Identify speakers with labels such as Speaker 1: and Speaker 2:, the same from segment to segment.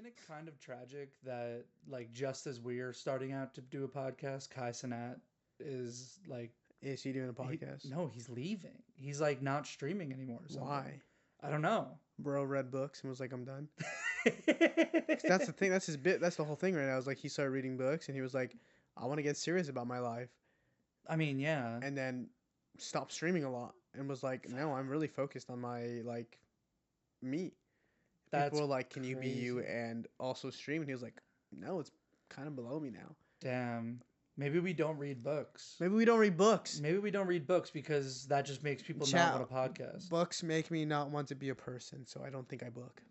Speaker 1: Isn't it kind of tragic that, like, just as we're starting out to do a podcast, Kai Cenat is like,
Speaker 2: Is he doing a podcast?
Speaker 1: no, he's leaving. He's like not streaming anymore. Or something.
Speaker 2: Why?
Speaker 1: I don't know.
Speaker 2: Bro read books and was like, I'm done. That's the thing. That's his bit. That's the whole thing right now. Is like he started reading books and he was like, I want to get serious about my life.
Speaker 1: I mean, yeah.
Speaker 2: And then stopped streaming a lot and was like, no, I'm really focused on my, like, me.
Speaker 1: That's
Speaker 2: People were like, can you be
Speaker 1: crazy.
Speaker 2: you and also stream? And he was like, no, it's kind of below me now.
Speaker 1: Damn. Maybe we don't read books.
Speaker 2: Maybe we don't read books.
Speaker 1: Maybe we don't read books because that just makes people
Speaker 2: Chat.
Speaker 1: not want a podcast.
Speaker 2: Books make me not want to be a person, so I don't think I book.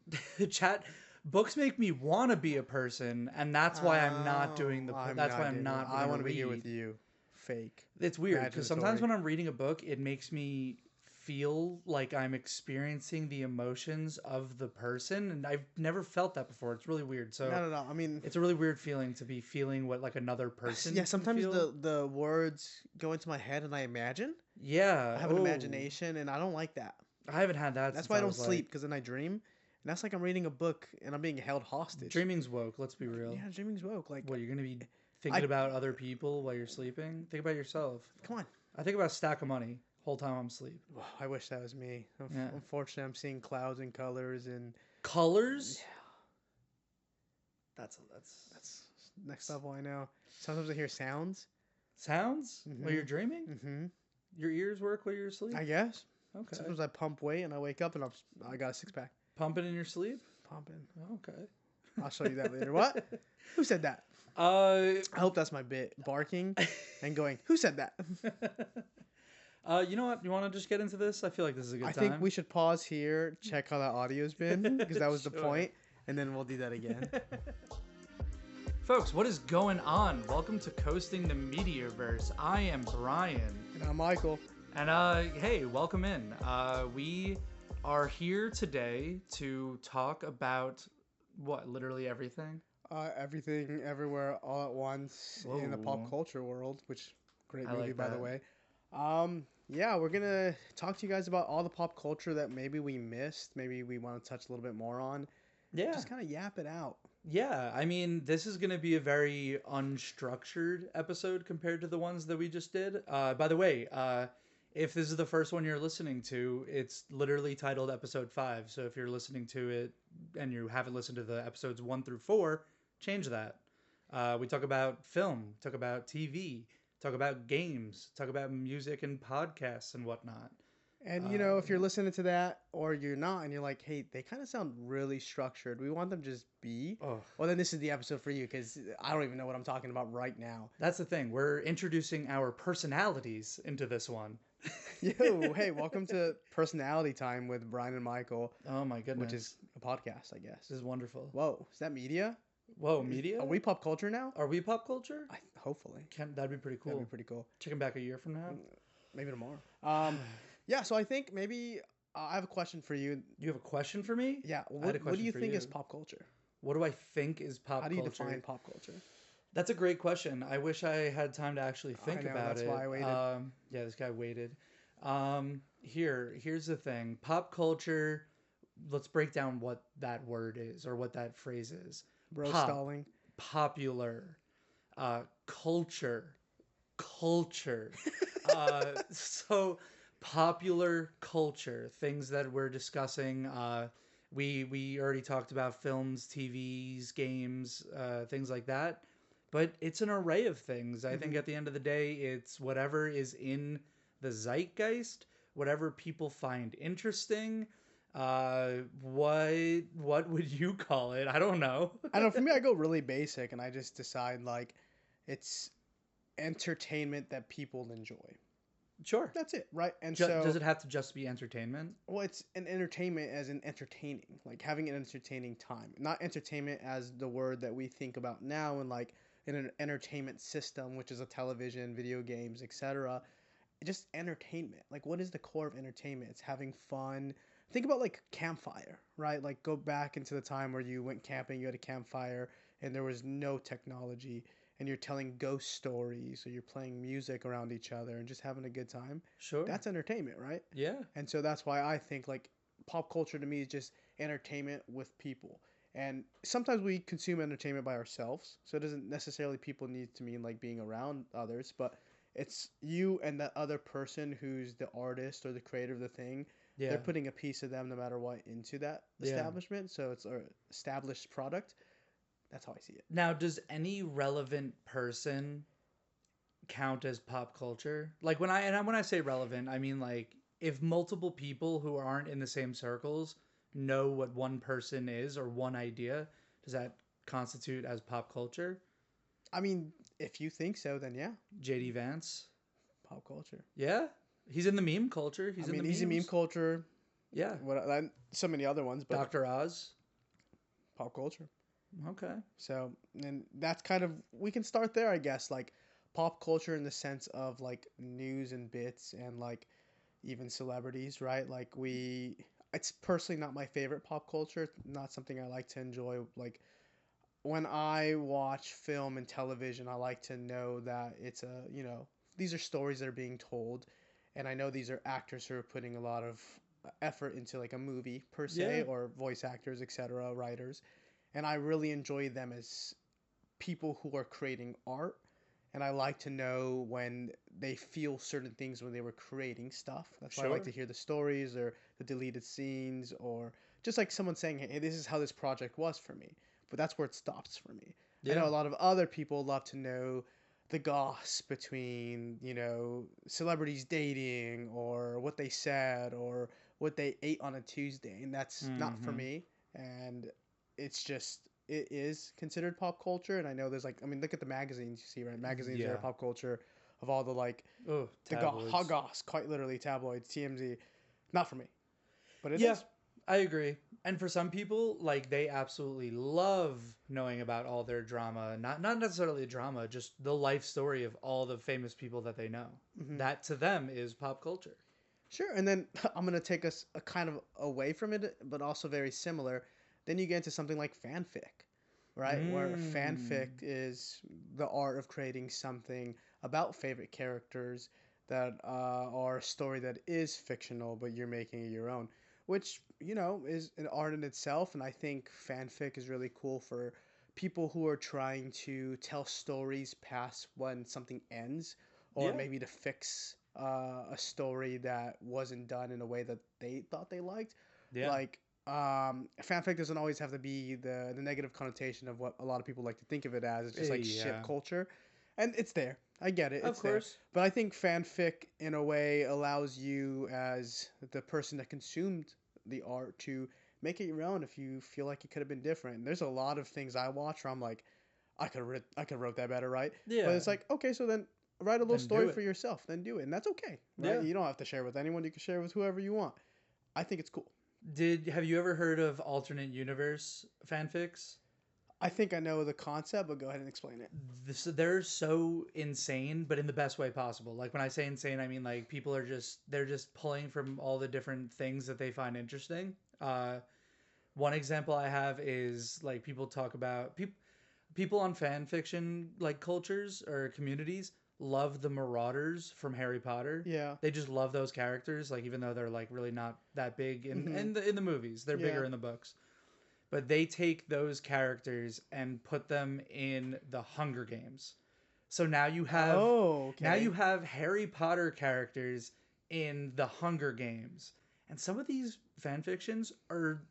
Speaker 1: Chat. Books make me want to be a person, and that's why I'm not doing the. That's why I'm not.
Speaker 2: I want to
Speaker 1: read.
Speaker 2: be here with you. Fake.
Speaker 1: It's weird because sometimes
Speaker 2: Imaginatory.
Speaker 1: when I'm reading a book, it makes me feel like I'm experiencing the emotions of the person, and I've never felt that before. It's really weird. So
Speaker 2: No. I mean,
Speaker 1: it's a really weird feeling to be feeling what like another person.
Speaker 2: yeah. Sometimes
Speaker 1: feel.
Speaker 2: the words go into my head and I imagine.
Speaker 1: Yeah,
Speaker 2: I have an imagination, and I don't like that.
Speaker 1: I haven't had that.
Speaker 2: That's
Speaker 1: since
Speaker 2: why I don't
Speaker 1: was,
Speaker 2: sleep, because then I dream, and that's like I'm reading a book and I'm being held hostage.
Speaker 1: Dreaming's woke. Let's be real.
Speaker 2: Yeah, dreaming's woke. Like,
Speaker 1: What, you're gonna be thinking about other people while you're sleeping? Think about yourself.
Speaker 2: come on.
Speaker 1: I think about a stack of money whole time I'm asleep.
Speaker 2: I wish that was me.
Speaker 1: Yeah.
Speaker 2: Unfortunately, I'm seeing clouds and colors, and
Speaker 1: Colors?
Speaker 2: Yeah.
Speaker 1: That's
Speaker 2: that's next level. I know. Sometimes I hear sounds.
Speaker 1: sounds while you're dreaming.
Speaker 2: Mm-hmm.
Speaker 1: Your ears work while you're asleep.
Speaker 2: I guess.
Speaker 1: Okay.
Speaker 2: Sometimes I pump weight and I wake up and I got a six pack.
Speaker 1: Pumping in your sleep.
Speaker 2: Pumping.
Speaker 1: Okay.
Speaker 2: I'll show you that later. What? Who said that?
Speaker 1: Uh,
Speaker 2: I hope that's my bit. Barking and going, who said that?
Speaker 1: you know what? You want to just get into this? I feel like this is a good
Speaker 2: I
Speaker 1: time.
Speaker 2: think we should pause here, check how that audio's been, because that was the
Speaker 1: Sure.
Speaker 2: point, and then we'll do that again.
Speaker 1: Folks, what is going on? Welcome to Coasting the Mediaverse. I am Brian.
Speaker 2: And I'm Michael.
Speaker 1: And hey, welcome in. We are here today to talk about what? Literally everything?
Speaker 2: Everything, everywhere, all at once in the pop
Speaker 1: Whoa.
Speaker 2: culture world, which great
Speaker 1: I
Speaker 2: movie,
Speaker 1: like
Speaker 2: by the
Speaker 1: that.
Speaker 2: way. Yeah, we're gonna talk to you guys about all the pop culture that maybe we missed, maybe we want to touch a little bit more on.
Speaker 1: Yeah.
Speaker 2: Just kind of yap it out.
Speaker 1: Yeah, I mean, this is going to be a very unstructured episode compared to the ones that we just did. By the way, if this is the first one you're listening to, it's literally titled Episode 5. So if you're listening to it and you haven't listened to the episodes 1 through 4, change that. We talk about film, talk about TV, talk about games, talk about music and podcasts and whatnot.
Speaker 2: And, you know, if you're listening to that or you're not and you're like, hey, they kind of sound really structured. We want them to just be.
Speaker 1: Oh.
Speaker 2: Well, then this is the episode for you because I don't even know what I'm talking about right now.
Speaker 1: That's the thing. We're introducing our personalities into this one.
Speaker 2: Yo, hey, welcome to Personality Time with Brian and Michael,
Speaker 1: Oh my goodness.
Speaker 2: which is a podcast, I guess.
Speaker 1: This is wonderful.
Speaker 2: Whoa, is that media?
Speaker 1: Whoa, media?
Speaker 2: Are we pop culture now?
Speaker 1: Are we pop culture?
Speaker 2: Hopefully.
Speaker 1: That'd be pretty cool.
Speaker 2: That'd be pretty cool.
Speaker 1: Checking back a year from now.
Speaker 2: Maybe tomorrow. Yeah, so I think maybe I have a question for you.
Speaker 1: You have a question for me?
Speaker 2: Yeah,
Speaker 1: I had a
Speaker 2: what do
Speaker 1: question
Speaker 2: you
Speaker 1: for
Speaker 2: think
Speaker 1: you.
Speaker 2: is pop culture?
Speaker 1: What do I think is pop
Speaker 2: How do you
Speaker 1: culture?
Speaker 2: define pop culture?
Speaker 1: That's a great question. I wish I had time to actually think
Speaker 2: know,
Speaker 1: about
Speaker 2: that's
Speaker 1: it.
Speaker 2: why I waited.
Speaker 1: Yeah, this guy waited. Here's the thing. Pop culture. Let's break down what that word is or what that phrase is.
Speaker 2: Bro
Speaker 1: Pop,
Speaker 2: stalling.
Speaker 1: popular, culture. So popular culture, things that we're discussing. We already talked about films, TVs, games, things like that. But it's an array of things. I think at the end of the day, it's whatever is in the zeitgeist, whatever people find interesting. What would you call it? I don't know.
Speaker 2: I don't know, for me, I go really basic and I just decide, like, it's entertainment that people enjoy.
Speaker 1: Sure.
Speaker 2: That's it, right? And
Speaker 1: Does it have to just be entertainment?
Speaker 2: well, it's an entertainment as in entertaining, like having an entertaining time. Not entertainment as the word that we think about now in like in an entertainment system, which is a television, video games, etc. Just entertainment. Like, what is the core of entertainment? It's having fun. Think about like campfire, right? Like, go back into the time where you went camping, you had a campfire, and there was no technology, and you're telling ghost stories, or you're playing music around each other and just having a good time.
Speaker 1: Sure.
Speaker 2: That's entertainment, right?
Speaker 1: Yeah.
Speaker 2: And so that's why I think like pop culture to me is just entertainment with people. And sometimes we consume entertainment by ourselves, so it doesn't necessarily people need to mean like being around others, but it's you and that other person who's the artist or the creator of the thing. They're
Speaker 1: Yeah.
Speaker 2: putting a piece of them, no matter what, into that
Speaker 1: Yeah.
Speaker 2: establishment. So it's a established product. That's how I see it.
Speaker 1: Now, does any relevant person count as pop culture? Like when I say relevant, I mean like if multiple people who aren't in the same circles know what one person is or one idea, does that constitute as pop culture?
Speaker 2: I mean, if you think so, then yeah,
Speaker 1: JD Vance?
Speaker 2: pop culture.
Speaker 1: Yeah. He's in the meme culture.
Speaker 2: I
Speaker 1: He's in the
Speaker 2: mean, easy meme
Speaker 1: memes.
Speaker 2: culture.
Speaker 1: Yeah.
Speaker 2: So many other ones, but
Speaker 1: Dr. Oz.
Speaker 2: pop culture.
Speaker 1: Okay.
Speaker 2: So, and that's kind of we can start there, I guess. Like pop culture in the sense of like news and bits and like even celebrities, right? Like it's personally not my favorite pop culture. Not something I like to enjoy. Like when I watch film and television, I like to know that it's these are stories that are being told, and I know these are actors who are putting a lot of effort into like a movie per
Speaker 1: Yeah.
Speaker 2: se, or voice actors, etc., writers, and I really enjoy them as people who are creating art. And I like to know when they feel certain things when they were creating stuff. That's why I like
Speaker 1: Sure.
Speaker 2: to hear the stories or the deleted scenes, or just like someone saying, hey, this is how this project was for me. But that's where it stops for me. I
Speaker 1: Yeah.
Speaker 2: know a lot of other people love to know the goss between, celebrities dating, or what they said, or what they ate on a Tuesday. And that's not for
Speaker 1: Mm-hmm.
Speaker 2: me. And it's just it is considered pop culture. And I know there's like, I mean, look at the magazines you see, right? Magazines are
Speaker 1: Yeah.
Speaker 2: pop culture of all the like
Speaker 1: Oh,
Speaker 2: hot
Speaker 1: tabloids.
Speaker 2: goss, quite literally tabloids, TMZ. Not for me, but it
Speaker 1: Yeah,
Speaker 2: is.
Speaker 1: I agree. And for some people, like they absolutely love knowing about all their drama. Not necessarily drama, just the life story of all the famous people that they know.
Speaker 2: Hmm.
Speaker 1: That to them is pop culture.
Speaker 2: Sure. And then I'm gonna take us a kind of away from it, but also very similar. Then you get into something like fanfic, right? Where fanfic
Speaker 1: Mm.
Speaker 2: is the art of creating something about favorite characters that are a story that is fictional, but you're making it your own, which is an art in itself. And I think fanfic is really cool for people who are trying to tell stories past when something ends, or
Speaker 1: Yeah.
Speaker 2: maybe to fix a story that wasn't done in a way that they thought they liked.
Speaker 1: Yeah.
Speaker 2: Like fanfic doesn't always have to be the negative connotation of what a lot of people like to think of it as. It's just like ship
Speaker 1: Yeah.
Speaker 2: culture, and it's there. I get it,
Speaker 1: Of
Speaker 2: it's there.
Speaker 1: course.
Speaker 2: But I think fanfic, in a way, allows you as the person that consumed the art to make it your own if you feel like it could have been different. And there's a lot of things I watch where I'm like, I could wrote that better, right? But
Speaker 1: Yeah.
Speaker 2: it's like, okay, so then write a little
Speaker 1: Then do
Speaker 2: story for
Speaker 1: it.
Speaker 2: yourself, then do it, and that's okay, right?
Speaker 1: Yeah.
Speaker 2: You don't have to share with anyone. You can share with whoever you want. I think it's cool.
Speaker 1: Did have you ever heard of alternate universe fanfics?
Speaker 2: I think I know the concept, but go ahead and explain it.
Speaker 1: They're so insane, but in the best way possible. Like when I say insane, I mean like people are they're just pulling from all the different things that they find interesting. One example I have is like people talk about people on fan fiction like cultures or communities love the Marauders from Harry Potter.
Speaker 2: Yeah.
Speaker 1: They just love those characters, like even though they're like really not that big
Speaker 2: Mm-hmm.
Speaker 1: in the movies, they're
Speaker 2: Yeah.
Speaker 1: bigger in the books. But they take those characters and put them in the Hunger Games. So
Speaker 2: Oh,
Speaker 1: now you
Speaker 2: okay.
Speaker 1: have Harry Potter characters in the Hunger Games. And some of these fan fictions are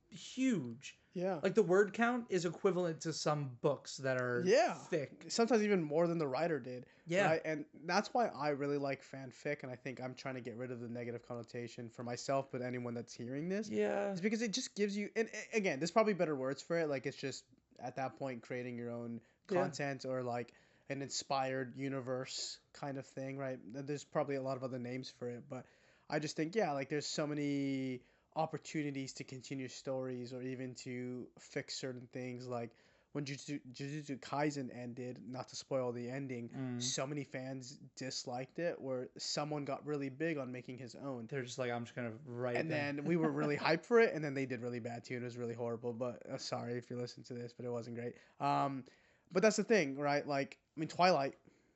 Speaker 1: huge.
Speaker 2: Yeah.
Speaker 1: Like the word count is equivalent to some books that are
Speaker 2: Yeah.
Speaker 1: thick.
Speaker 2: Sometimes even more than the writer did,
Speaker 1: Yeah.
Speaker 2: right? And that's why I really like fanfic, and I think I'm trying to get rid of the negative connotation for myself, but anyone that's hearing this,
Speaker 1: Yeah.
Speaker 2: is because it just gives you. And again, there's probably better words for it. Like it's just at that point creating your own
Speaker 1: Yeah.
Speaker 2: content, or like an inspired universe kind of thing, right? There's probably a lot of other names for it, but I just think, yeah, like there's so many opportunities to continue stories, or even to fix certain things. Like when Jujutsu Kaisen ended, not to spoil the ending,
Speaker 1: Mm.
Speaker 2: so many fans disliked it, where someone got really big on making his own.
Speaker 1: They're just like, I'm just gonna write
Speaker 2: And
Speaker 1: them.
Speaker 2: then we were really hyped for it, and then they did really bad too. And it was really horrible. But sorry if you listen to this, but it wasn't great. But that's the thing, right? Like, I mean, Twilight,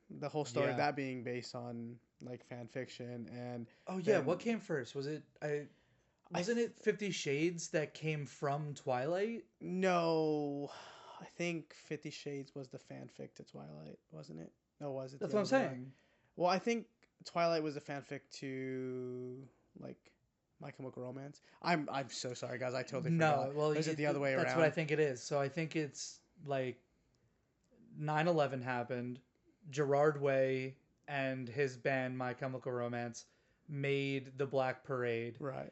Speaker 2: the whole story of
Speaker 1: Yeah.
Speaker 2: that being based on like fan fiction, and
Speaker 1: Oh yeah.
Speaker 2: then
Speaker 1: What came first? Was it I? Wasn't it 50 Shades that came from Twilight?
Speaker 2: No, I think 50 Shades was the fanfic to Twilight, wasn't it? No, was it
Speaker 1: That's
Speaker 2: the
Speaker 1: what I'm
Speaker 2: other way around?
Speaker 1: saying.
Speaker 2: Well, I think Twilight was a fanfic to like My Chemical Romance. I'm so sorry, guys. I totally forgot.
Speaker 1: No, well,
Speaker 2: Or is it the other way
Speaker 1: that's what I
Speaker 2: around?
Speaker 1: think it is. So I think it's like 9/11 happened. Gerard Way and his band My Chemical Romance made the Black Parade.
Speaker 2: Right.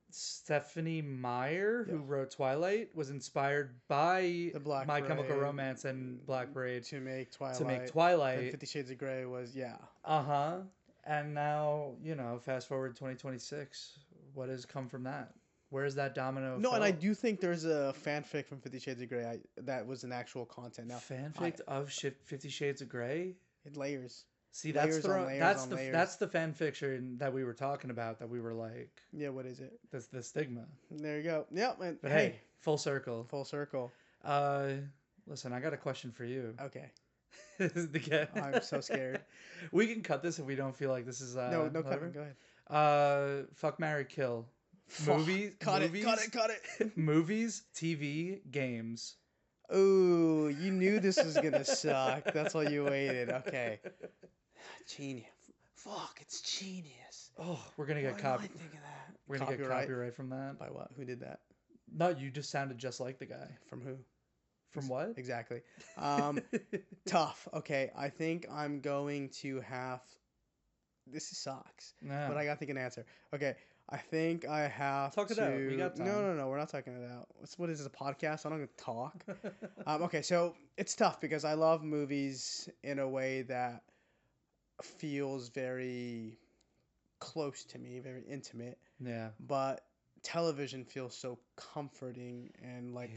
Speaker 1: Stephanie Meyer,
Speaker 2: Yeah.
Speaker 1: who wrote Twilight, was inspired by
Speaker 2: The Black
Speaker 1: My
Speaker 2: Parade
Speaker 1: Chemical Romance and Black Parade
Speaker 2: to make Twilight.
Speaker 1: to make
Speaker 2: Then
Speaker 1: Twilight.
Speaker 2: 50 Shades of Grey was yeah.
Speaker 1: Uh-huh. And now, fast forward 2026, what has come from that? Where is that domino
Speaker 2: No,
Speaker 1: fell?
Speaker 2: and I do think there's a fanfic from 50 Shades of Grey that was an actual content. Now,
Speaker 1: Fanfic of 50 Shades of Grey?
Speaker 2: it layers.
Speaker 1: See,
Speaker 2: Layers on layers
Speaker 1: that's
Speaker 2: on
Speaker 1: the
Speaker 2: layers.
Speaker 1: that's the fan fiction that we were talking about, that we were like,
Speaker 2: Yeah, what is it?
Speaker 1: that's the stigma.
Speaker 2: There you go. Yep. And
Speaker 1: But hey, full circle.
Speaker 2: full circle.
Speaker 1: Listen, I got a question for you.
Speaker 2: Okay.
Speaker 1: I'm
Speaker 2: so scared.
Speaker 1: We can cut this if we don't feel like this is
Speaker 2: No,
Speaker 1: whatever.
Speaker 2: cut it. Go ahead.
Speaker 1: Fuck, marry, kill.
Speaker 2: Fuck.
Speaker 1: Movies,
Speaker 2: Cut
Speaker 1: movies,
Speaker 2: it. Cut it.
Speaker 1: movies, TV, games.
Speaker 2: Ooh, you knew this was gonna suck. That's why you waited. Okay. Genius. Fuck, it's genius.
Speaker 1: Oh, we're gonna get
Speaker 2: Why
Speaker 1: copy.
Speaker 2: did I think of that?
Speaker 1: We're gonna get copyright from that.
Speaker 2: By what? Who did that?
Speaker 1: No, you just sounded just like the guy.
Speaker 2: From who?
Speaker 1: From what?
Speaker 2: Exactly. Tough. Okay, I think I'm going to have. This sucks,
Speaker 1: No.
Speaker 2: but I gotta think an answer. Okay, I think I have
Speaker 1: Talk it
Speaker 2: to.
Speaker 1: out. We got time.
Speaker 2: No. We're not talking it out. What is this, a podcast? I'm not gonna talk. Okay, so it's tough because I love movies in a way that feels very close to me, very intimate.
Speaker 1: Yeah.
Speaker 2: But television feels so comforting and like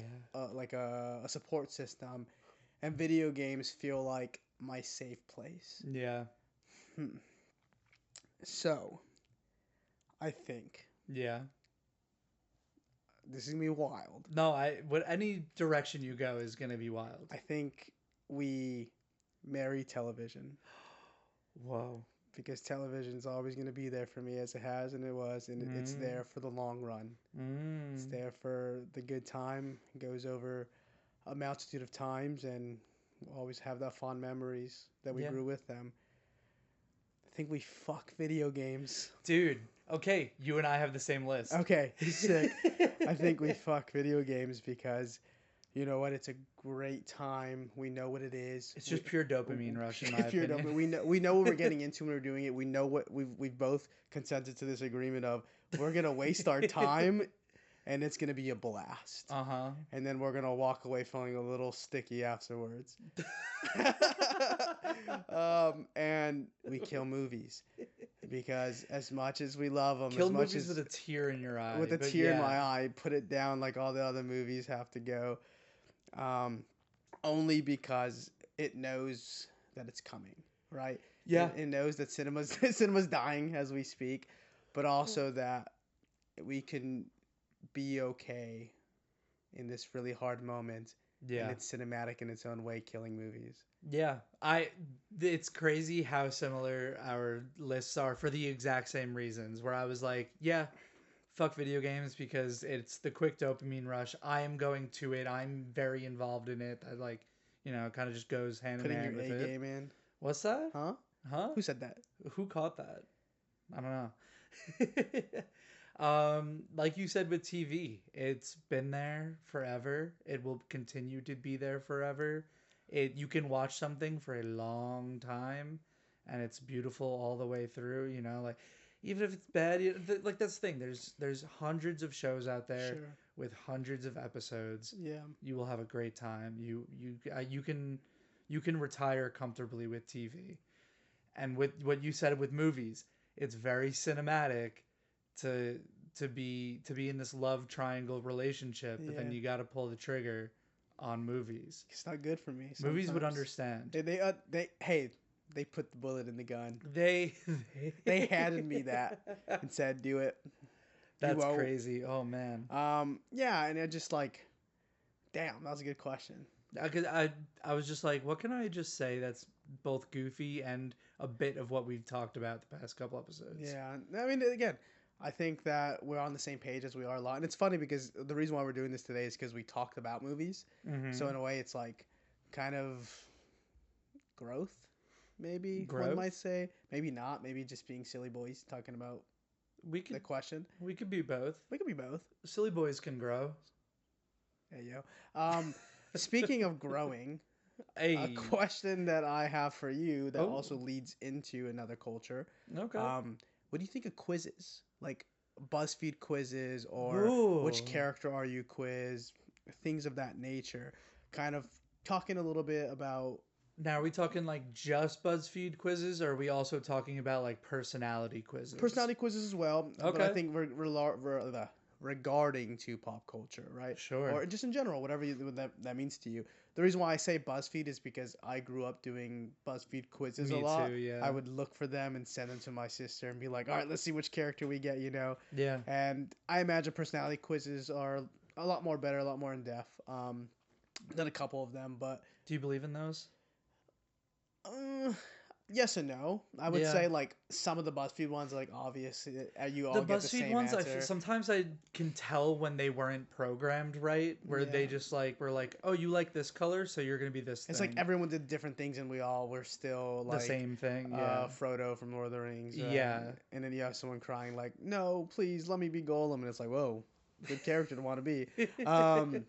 Speaker 2: a support system, and video games feel like my safe place.
Speaker 1: Yeah.
Speaker 2: So, I think
Speaker 1: Yeah.
Speaker 2: this is gonna be wild.
Speaker 1: No, any direction you go is gonna be wild.
Speaker 2: I think we marry television.
Speaker 1: Whoa.
Speaker 2: Because television is always going to be there for me as it has and it was, and it's there for the long run. It's there for the good time. It goes over a multitude of times, and we'll always have that fond memories that we grew with them. I think we fuck video games.
Speaker 1: Dude, okay, you and I have the same list.
Speaker 2: Okay, sick. I think we fuck video games because, you know what, it's a great time. We know what it is.
Speaker 1: It's just pure dopamine rush, in my opinion.
Speaker 2: Dopamine. We know what we're getting into when we're doing it. We know what we've both consented to this agreement of. We're gonna waste our time, and it's gonna be a blast. And then we're gonna walk away feeling a little sticky afterwards. And we kill movies because as much as we love them,
Speaker 1: Kill
Speaker 2: as much
Speaker 1: movies
Speaker 2: as
Speaker 1: with a tear in your eye.
Speaker 2: with a tear in my eye, put it down like all the other movies have to go. Only because it knows that it's coming, right?
Speaker 1: Yeah.
Speaker 2: It knows that cinema's dying as we speak, but also that we can be okay in this really hard moment.
Speaker 1: Yeah.
Speaker 2: And it's cinematic in its own way, killing movies.
Speaker 1: Yeah. It's crazy how similar our lists are for the exact same reasons, where I was like, yeah, fuck video games because it's the quick dopamine rush. I am going to it. I'm very involved in it. I like, kind of just goes hand in hand with it.
Speaker 2: Putting your A game in.
Speaker 1: What's that?
Speaker 2: Huh? Who said that?
Speaker 1: Who caught that? I don't know. Like you said with TV, it's been there forever. It will continue to be there forever. You can watch something for a long time, and it's beautiful all the way through. Like even if it's bad, like that's the thing. There's hundreds of shows out there with hundreds of episodes.
Speaker 2: Yeah,
Speaker 1: you will have a great time. You can retire comfortably with TV, and with what you said with movies, it's very cinematic to be in this love triangle relationship, but then you got to pull the trigger on movies.
Speaker 2: It's not good for me.
Speaker 1: Movies would understand.
Speaker 2: They put the bullet in the gun.
Speaker 1: They
Speaker 2: handed me that and said, "Do it."
Speaker 1: That's crazy. Oh man.
Speaker 2: Yeah, and it just like, damn, that was a good question.
Speaker 1: I was just like, what can I just say that's both goofy and a bit of what we've talked about the past couple episodes?
Speaker 2: Yeah, I mean, again, I think that we're on the same page as we are a lot. And it's funny because the reason why we're doing this today is because we talked about movies. So
Speaker 1: Mm-hmm.
Speaker 2: in a way, it's like kind of growth, maybe one
Speaker 1: Growth.
Speaker 2: might say. Maybe not. Maybe just being silly boys talking about
Speaker 1: We
Speaker 2: the
Speaker 1: could
Speaker 2: question.
Speaker 1: we could be both.
Speaker 2: We could be both.
Speaker 1: Silly boys can grow.
Speaker 2: There you go. Speaking of growing, a
Speaker 1: Hey.
Speaker 2: question that I have for you that
Speaker 1: Oh.
Speaker 2: also leads into another culture.
Speaker 1: Okay.
Speaker 2: What do you think of quizzes? Like Buzzfeed quizzes or which
Speaker 1: Ooh.
Speaker 2: character are you quiz, things of that nature. Kind of talking a little bit about
Speaker 1: Now, are we talking like just BuzzFeed quizzes, or are we also talking about like personality quizzes?
Speaker 2: personality quizzes as well, but I
Speaker 1: Okay.
Speaker 2: think regarding to pop culture, right?
Speaker 1: Sure.
Speaker 2: Or just in general, whatever that means to you. The reason why I say BuzzFeed is because I grew up doing BuzzFeed quizzes a
Speaker 1: Me too.
Speaker 2: lot. I
Speaker 1: Yeah.
Speaker 2: would look for them and send them to my sister and be like, all right, let's see which character we get,
Speaker 1: Yeah.
Speaker 2: And I imagine personality quizzes are a lot more better, a lot more in depth than a couple of them, but
Speaker 1: Do you believe in those?
Speaker 2: uh, yes and no. I would
Speaker 1: Yeah.
Speaker 2: say like some of the BuzzFeed ones, like obvious, you
Speaker 1: The
Speaker 2: all get the
Speaker 1: BuzzFeed
Speaker 2: same
Speaker 1: ones,
Speaker 2: answer.
Speaker 1: sometimes I can tell when they weren't programmed right, where
Speaker 2: Yeah,
Speaker 1: they just like were like, "Oh, you like this color, so you're gonna be this
Speaker 2: it's like
Speaker 1: thing."
Speaker 2: everyone did different things, and we all were still
Speaker 1: The
Speaker 2: like
Speaker 1: same thing. Yeah.
Speaker 2: Frodo from Lord of the Rings, right?
Speaker 1: Yeah.
Speaker 2: And then you have someone crying like, "No, please let me be Gollum," and it's like, "Whoa, good character to want to be." Um,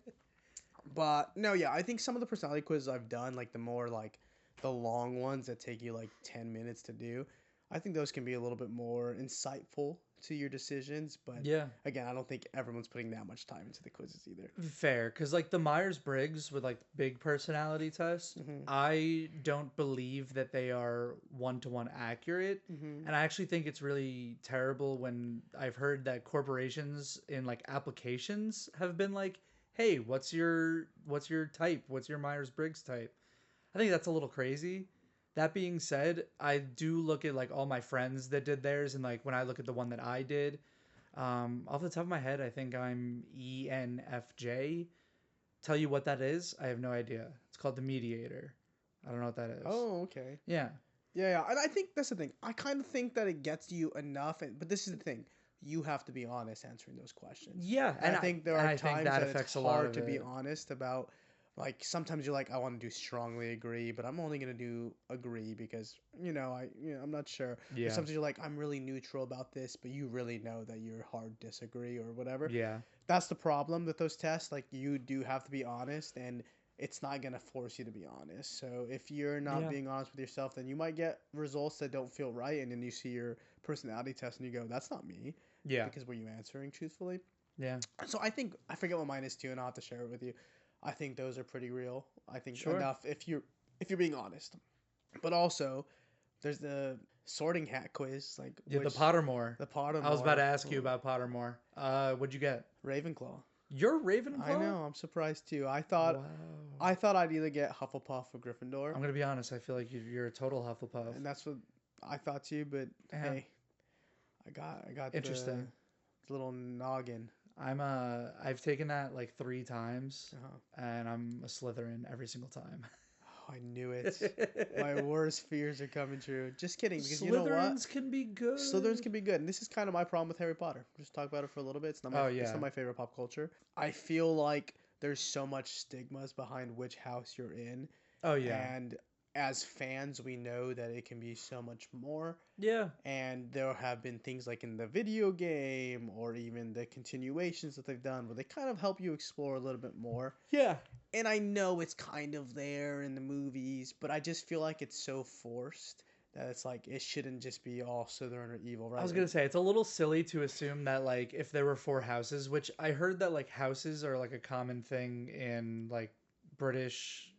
Speaker 2: but no, yeah, I think some of the personality quizzes I've done, like the more like the long ones that take you like 10 minutes to do, I think those can be a little bit more insightful to your decisions. But
Speaker 1: Yeah.
Speaker 2: again, I don't think everyone's putting that much time into the quizzes either.
Speaker 1: Fair, because like the Myers Briggs with like big personality test,
Speaker 2: Hmm.
Speaker 1: I don't believe that they are one to one accurate.
Speaker 2: Hmm.
Speaker 1: And I actually think it's really terrible when I've heard that corporations in like applications have been like, "Hey, what's your type? What's your Myers Briggs type?" I think that's a little crazy. That being said, I do look at like all my friends that did theirs, and like when I look at the one that I did, off the top of my head, I think I'm ENFJ. Tell you what that is? I have no idea. It's called the Mediator. I don't know what that is.
Speaker 2: Oh, okay.
Speaker 1: Yeah.
Speaker 2: Yeah, yeah, and I think that's the thing. I kind of think that it gets you enough, but this is the thing. You have to be honest answering those questions.
Speaker 1: Yeah,
Speaker 2: And I think there
Speaker 1: and
Speaker 2: are
Speaker 1: I think
Speaker 2: times
Speaker 1: that
Speaker 2: that it's
Speaker 1: affects a lot
Speaker 2: hard
Speaker 1: of
Speaker 2: to be
Speaker 1: it.
Speaker 2: honest about, like, sometimes you're like, I want to do strongly agree, but I'm only going to do agree because, I'm not sure. Or
Speaker 1: Yeah.
Speaker 2: sometimes you're like, I'm really neutral about this, but you really know that you're hard disagree or whatever.
Speaker 1: Yeah.
Speaker 2: That's the problem with those tests. Like, you do have to be honest, and it's not going to force you to be honest. So if you're not
Speaker 1: Yeah.
Speaker 2: being honest with yourself, then you might get results that don't feel right, and then you see your personality test and you go, that's not me,
Speaker 1: Yeah.
Speaker 2: because were you answering truthfully?
Speaker 1: Yeah.
Speaker 2: So I think I forget what mine is too, and I'll have to share it with you. I think those are pretty real. I think
Speaker 1: Sure.
Speaker 2: enough if you're being honest. But also, there's the sorting hat quiz, like
Speaker 1: Yeah, the
Speaker 2: which
Speaker 1: Pottermore.
Speaker 2: the Pottermore.
Speaker 1: I was about to ask you about Pottermore. What'd you get?
Speaker 2: Ravenclaw.
Speaker 1: You're Ravenclaw?
Speaker 2: I know. I'm surprised too. I thought
Speaker 1: Wow.
Speaker 2: I thought I'd either get Hufflepuff or Gryffindor,
Speaker 1: I'm gonna be honest. I feel like you're a total Hufflepuff.
Speaker 2: and that's what I thought too. But
Speaker 1: Yeah.
Speaker 2: hey, I got the
Speaker 1: Interesting.
Speaker 2: little noggin.
Speaker 1: I've taken that like 3 times,
Speaker 2: Uh-huh.
Speaker 1: and I'm a Slytherin every single time.
Speaker 2: Oh, I knew it. My worst fears are coming true. Just kidding, because you know what?
Speaker 1: Slytherins can be good.
Speaker 2: Slytherins can be good, and this is kind of my problem with Harry Potter. Just talk about it for a little bit. It's not my
Speaker 1: Oh
Speaker 2: it's
Speaker 1: yeah,
Speaker 2: not my favorite pop culture. I feel like there's so much stigmas behind which house you're in,
Speaker 1: oh yeah,
Speaker 2: and as fans, we know that it can be so much more.
Speaker 1: yeah,
Speaker 2: And there have been things like in the video game or even the continuations that they've done where they kind of help you explore a little bit more.
Speaker 1: yeah.
Speaker 2: And I know it's kind of there in the movies, but I just feel like it's so forced that it's like it shouldn't just be all Slytherin or evil, right?
Speaker 1: I was gonna say it's a little silly to assume that like if there were 4 houses, which I heard that like houses are like a common thing in like British,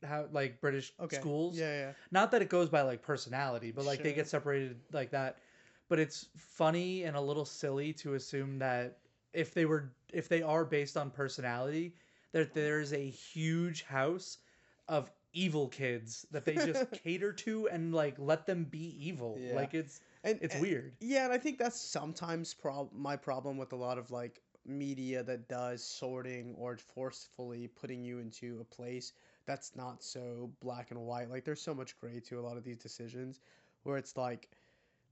Speaker 1: how like British
Speaker 2: Okay.
Speaker 1: schools.
Speaker 2: Yeah, yeah.
Speaker 1: Not that it goes by like personality, but like they
Speaker 2: Sure.
Speaker 1: get separated like that. But it's funny and a little silly to assume that if they are based on personality, that there's a huge house of evil kids that they just cater to and like let them be evil.
Speaker 2: Yeah.
Speaker 1: Like it's
Speaker 2: And,
Speaker 1: it's
Speaker 2: and
Speaker 1: weird.
Speaker 2: yeah, and I think that's sometimes my problem with a lot of like media that does sorting or forcefully putting you into a place that's not so black and white. Like there's so much gray to a lot of these decisions where it's like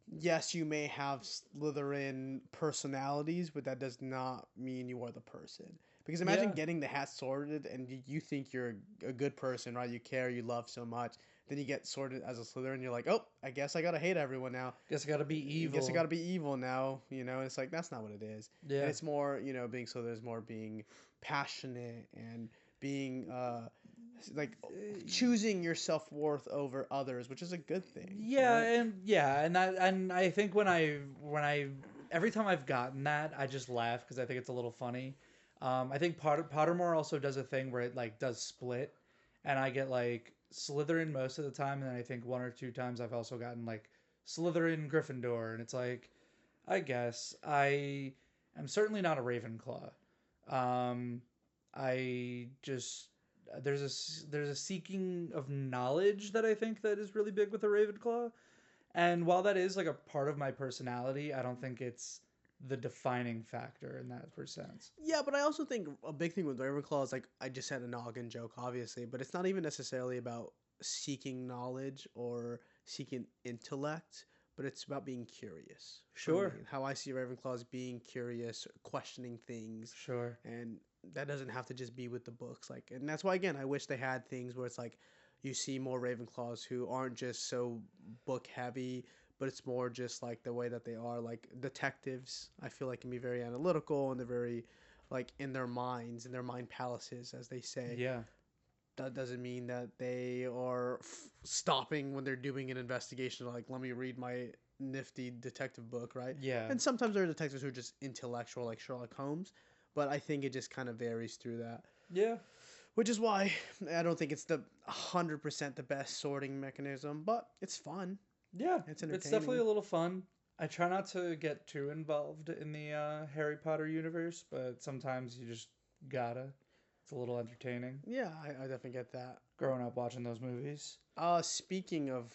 Speaker 2: yes, you may have Slytherin personalities, but that does not mean you are the person. Because imagine
Speaker 1: Yeah.
Speaker 2: getting the hat sorted and you think you're a good person, right? You care, you love so much. Then you get sorted as a Slytherin, you're like, oh, I guess I gotta hate everyone now.
Speaker 1: Guess I gotta be
Speaker 2: I guess I
Speaker 1: evil.
Speaker 2: gotta be evil now, you know? And it's like, that's not what it is. And
Speaker 1: Yeah.
Speaker 2: it's more, being Slytherin is more being passionate and being, like, choosing your self worth over others, which is a good thing,
Speaker 1: Yeah,
Speaker 2: right?
Speaker 1: and I think when I every time I've gotten that, I just laugh because I think it's a little funny. I think Pottermore also does a thing where it like does split, and I get like Slytherin most of the time, and then I think one or two times I've also gotten like Slytherin, Gryffindor, and it's like I guess I am certainly not a Ravenclaw. Um, I just there's a seeking of knowledge that I think that is really big with a Ravenclaw, and while that is like a part of my personality, I don't think it's the defining factor in that sense.
Speaker 2: Yeah, but I also think a big thing with Ravenclaw is like I just had a noggin joke, obviously, but it's not even necessarily about seeking knowledge or seeking intellect, but it's about being curious. For me,
Speaker 1: Sure,
Speaker 2: how I see Ravenclaw is being curious, questioning things,
Speaker 1: sure.
Speaker 2: and that doesn't have to just be with the books. Like, and that's why again, I wish they had things where it's like you see more Ravenclaws who aren't just so book heavy, but it's more just like the way that they are like detectives. I feel like can be very analytical and they're very like in their minds, in their mind palaces, as they say.
Speaker 1: Yeah,
Speaker 2: That doesn't mean that they are stopping when they're doing an investigation. Like, let me read my nifty detective book, right?
Speaker 1: yeah,
Speaker 2: And sometimes there are detectives who are just intellectual, like Sherlock Holmes. But I think it just kind of varies through that,
Speaker 1: yeah,
Speaker 2: which is why I don't think it's the 100% the best sorting mechanism. But it's fun.
Speaker 1: yeah.
Speaker 2: It's
Speaker 1: It's definitely
Speaker 2: entertaining.
Speaker 1: a little fun. I try not to get too involved in the Harry Potter universe, but sometimes you just gotta. It's a little entertaining.
Speaker 2: Yeah, I definitely get that.
Speaker 1: Growing up watching those movies.
Speaker 2: Speaking of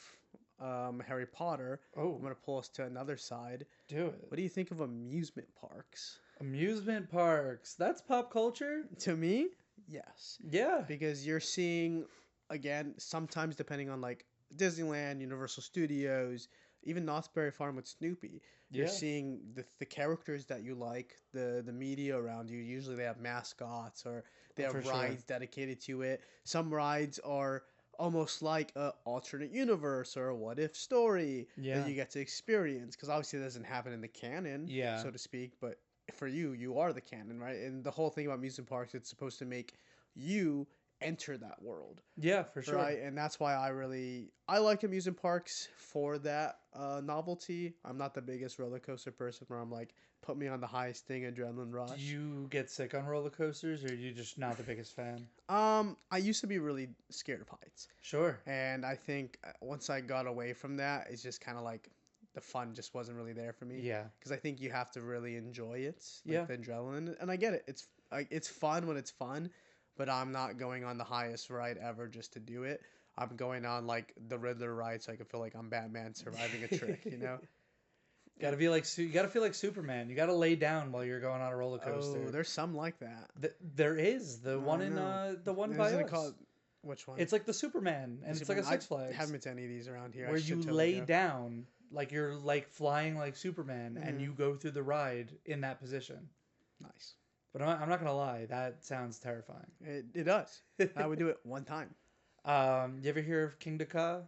Speaker 2: Harry Potter, I'm
Speaker 1: Oh,
Speaker 2: gonna pull us to another side.
Speaker 1: do it.
Speaker 2: What do you think of amusement parks?
Speaker 1: Amusement parks. That's pop culture.
Speaker 2: To me, yes,
Speaker 1: Yeah,
Speaker 2: because you're seeing again sometimes depending on like Disneyland, Universal Studios, even Knott's Berry Farm with Snoopy. You're
Speaker 1: yeah,
Speaker 2: seeing the characters that you like, the media around you. Usually they have mascots or they
Speaker 1: for
Speaker 2: have
Speaker 1: sure.
Speaker 2: rides dedicated to it. Some rides are almost like a alternate universe or a what if story that
Speaker 1: Yeah,
Speaker 2: you get to experience because obviously it doesn't happen in the canon,
Speaker 1: yeah,
Speaker 2: so to speak, but for you, you are the canon, right? And the whole thing about amusement parks, it's supposed to make you enter that world,
Speaker 1: yeah, for sure.
Speaker 2: right? And that's why I like amusement parks for that novelty. I'm not the biggest roller coaster person where I'm like, put me on the highest thing, adrenaline
Speaker 1: Do
Speaker 2: rush.
Speaker 1: you get sick on roller coasters, or are you just not the biggest fan?
Speaker 2: I used to be really scared of heights,
Speaker 1: Sure.
Speaker 2: and I think once I got away from that, it's just kind of like the fun just wasn't really there for me
Speaker 1: Yeah.
Speaker 2: because I think you have to really enjoy it, like
Speaker 1: Yeah.
Speaker 2: the adrenaline. And I get it; it's fun when it's fun, but I'm not going on the highest ride ever just to do it. I'm going on like the Riddler ride so I can feel like I'm Batman surviving a trick, you know?
Speaker 1: Gotta be like you gotta feel like Superman. You gotta lay down while you're going on a roller
Speaker 2: Oh,
Speaker 1: coaster.
Speaker 2: there's some like that.
Speaker 1: There is the
Speaker 2: I
Speaker 1: one in
Speaker 2: know.
Speaker 1: the one by
Speaker 2: Isn't it
Speaker 1: us.
Speaker 2: called which one?
Speaker 1: It's like the Superman, and
Speaker 2: The
Speaker 1: it's like a
Speaker 2: Superman.
Speaker 1: Six
Speaker 2: I haven't
Speaker 1: Flags
Speaker 2: been to any of these around here. I
Speaker 1: where you
Speaker 2: should totally
Speaker 1: lay
Speaker 2: go.
Speaker 1: down like you're like flying like Superman, and
Speaker 2: Hmm.
Speaker 1: you go through the ride in that position.
Speaker 2: Nice.
Speaker 1: But I'm not gonna lie, that sounds terrifying.
Speaker 2: It does. I would do it one time.
Speaker 1: You ever hear of King Ka?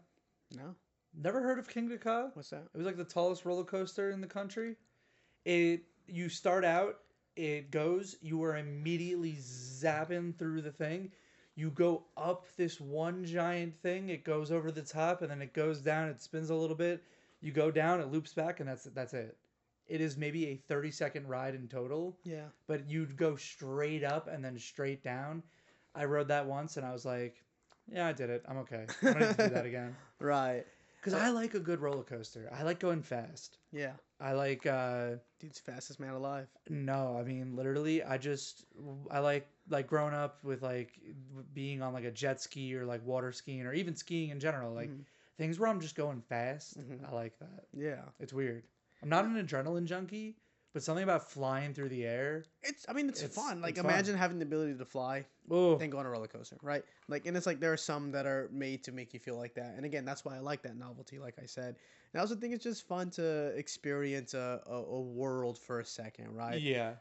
Speaker 2: No,
Speaker 1: Never heard of King Ka?
Speaker 2: what's that?
Speaker 1: It was like the tallest roller coaster in the country. You start out, it goes, you are immediately zapping through the thing. You go up this one giant thing, it goes over the top, and then it goes down, it spins a little bit. You go down, it loops back, and that's it. It is maybe a 30-second ride in total,
Speaker 2: Yeah.
Speaker 1: but you'd go straight up and then straight down. I rode that once and I was like, yeah, I did it. I'm okay. I don't need to do that again.
Speaker 2: Right.
Speaker 1: Because I like a good roller coaster. I like going fast.
Speaker 2: Yeah.
Speaker 1: I like,
Speaker 2: Dude's fastest man alive.
Speaker 1: no, I mean, literally, I like growing up with like being on like a jet ski or like water skiing or even skiing in general. Like
Speaker 2: Hmm.
Speaker 1: things where I'm just going fast.
Speaker 2: Hmm.
Speaker 1: I like that.
Speaker 2: Yeah.
Speaker 1: It's weird. I'm not an adrenaline junkie, But something about flying through the air.
Speaker 2: I mean, it's fun. Like,
Speaker 1: it's
Speaker 2: imagine
Speaker 1: fun.
Speaker 2: having the ability to fly,
Speaker 1: Oh,
Speaker 2: then go on a roller coaster, right? Like, and it's like there are some that are made to make you feel like that. And again, that's why I like that novelty, like I said. And I also think it's just fun to experience a world for a second, right?
Speaker 1: yeah.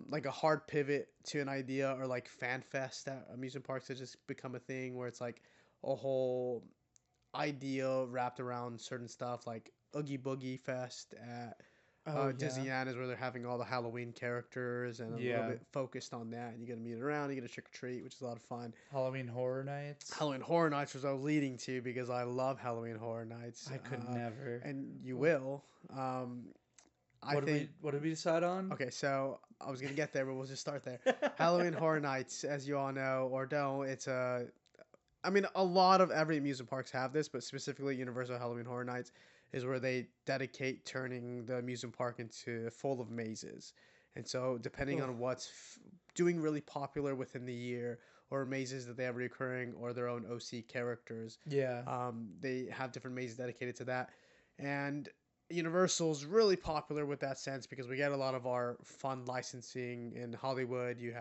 Speaker 2: Like a hard pivot to an idea, or like fan fest at amusement parks has just become a thing where it's like a whole idea wrapped around certain stuff, like Oogie Boogie Fest at
Speaker 1: Oh, yeah.
Speaker 2: Disneyland is where they're having all the Halloween characters and a little
Speaker 1: Yeah.
Speaker 2: bit focused on that. And you get to meet around, you get a trick or treat, which is a lot of fun.
Speaker 1: Halloween Horror Nights.
Speaker 2: Halloween Horror Nights was I was leading to because I love Halloween Horror Nights.
Speaker 1: I could never.
Speaker 2: And you will. I
Speaker 1: What did
Speaker 2: think.
Speaker 1: we decide on?
Speaker 2: Okay, so I was gonna get there, but we'll just start there. Halloween Horror Nights, as you all know or don't, it's a. I mean, a lot of every amusement parks have this, but specifically Universal Halloween Horror Nights is where they dedicate turning the amusement park into full of mazes. And so, depending on what's doing really popular within the year, or mazes that they have recurring, or their own OC characters,
Speaker 1: Yeah.
Speaker 2: they have different mazes dedicated to that. And Universal's really popular with that sense because we get a lot of our fun licensing in Hollywood. You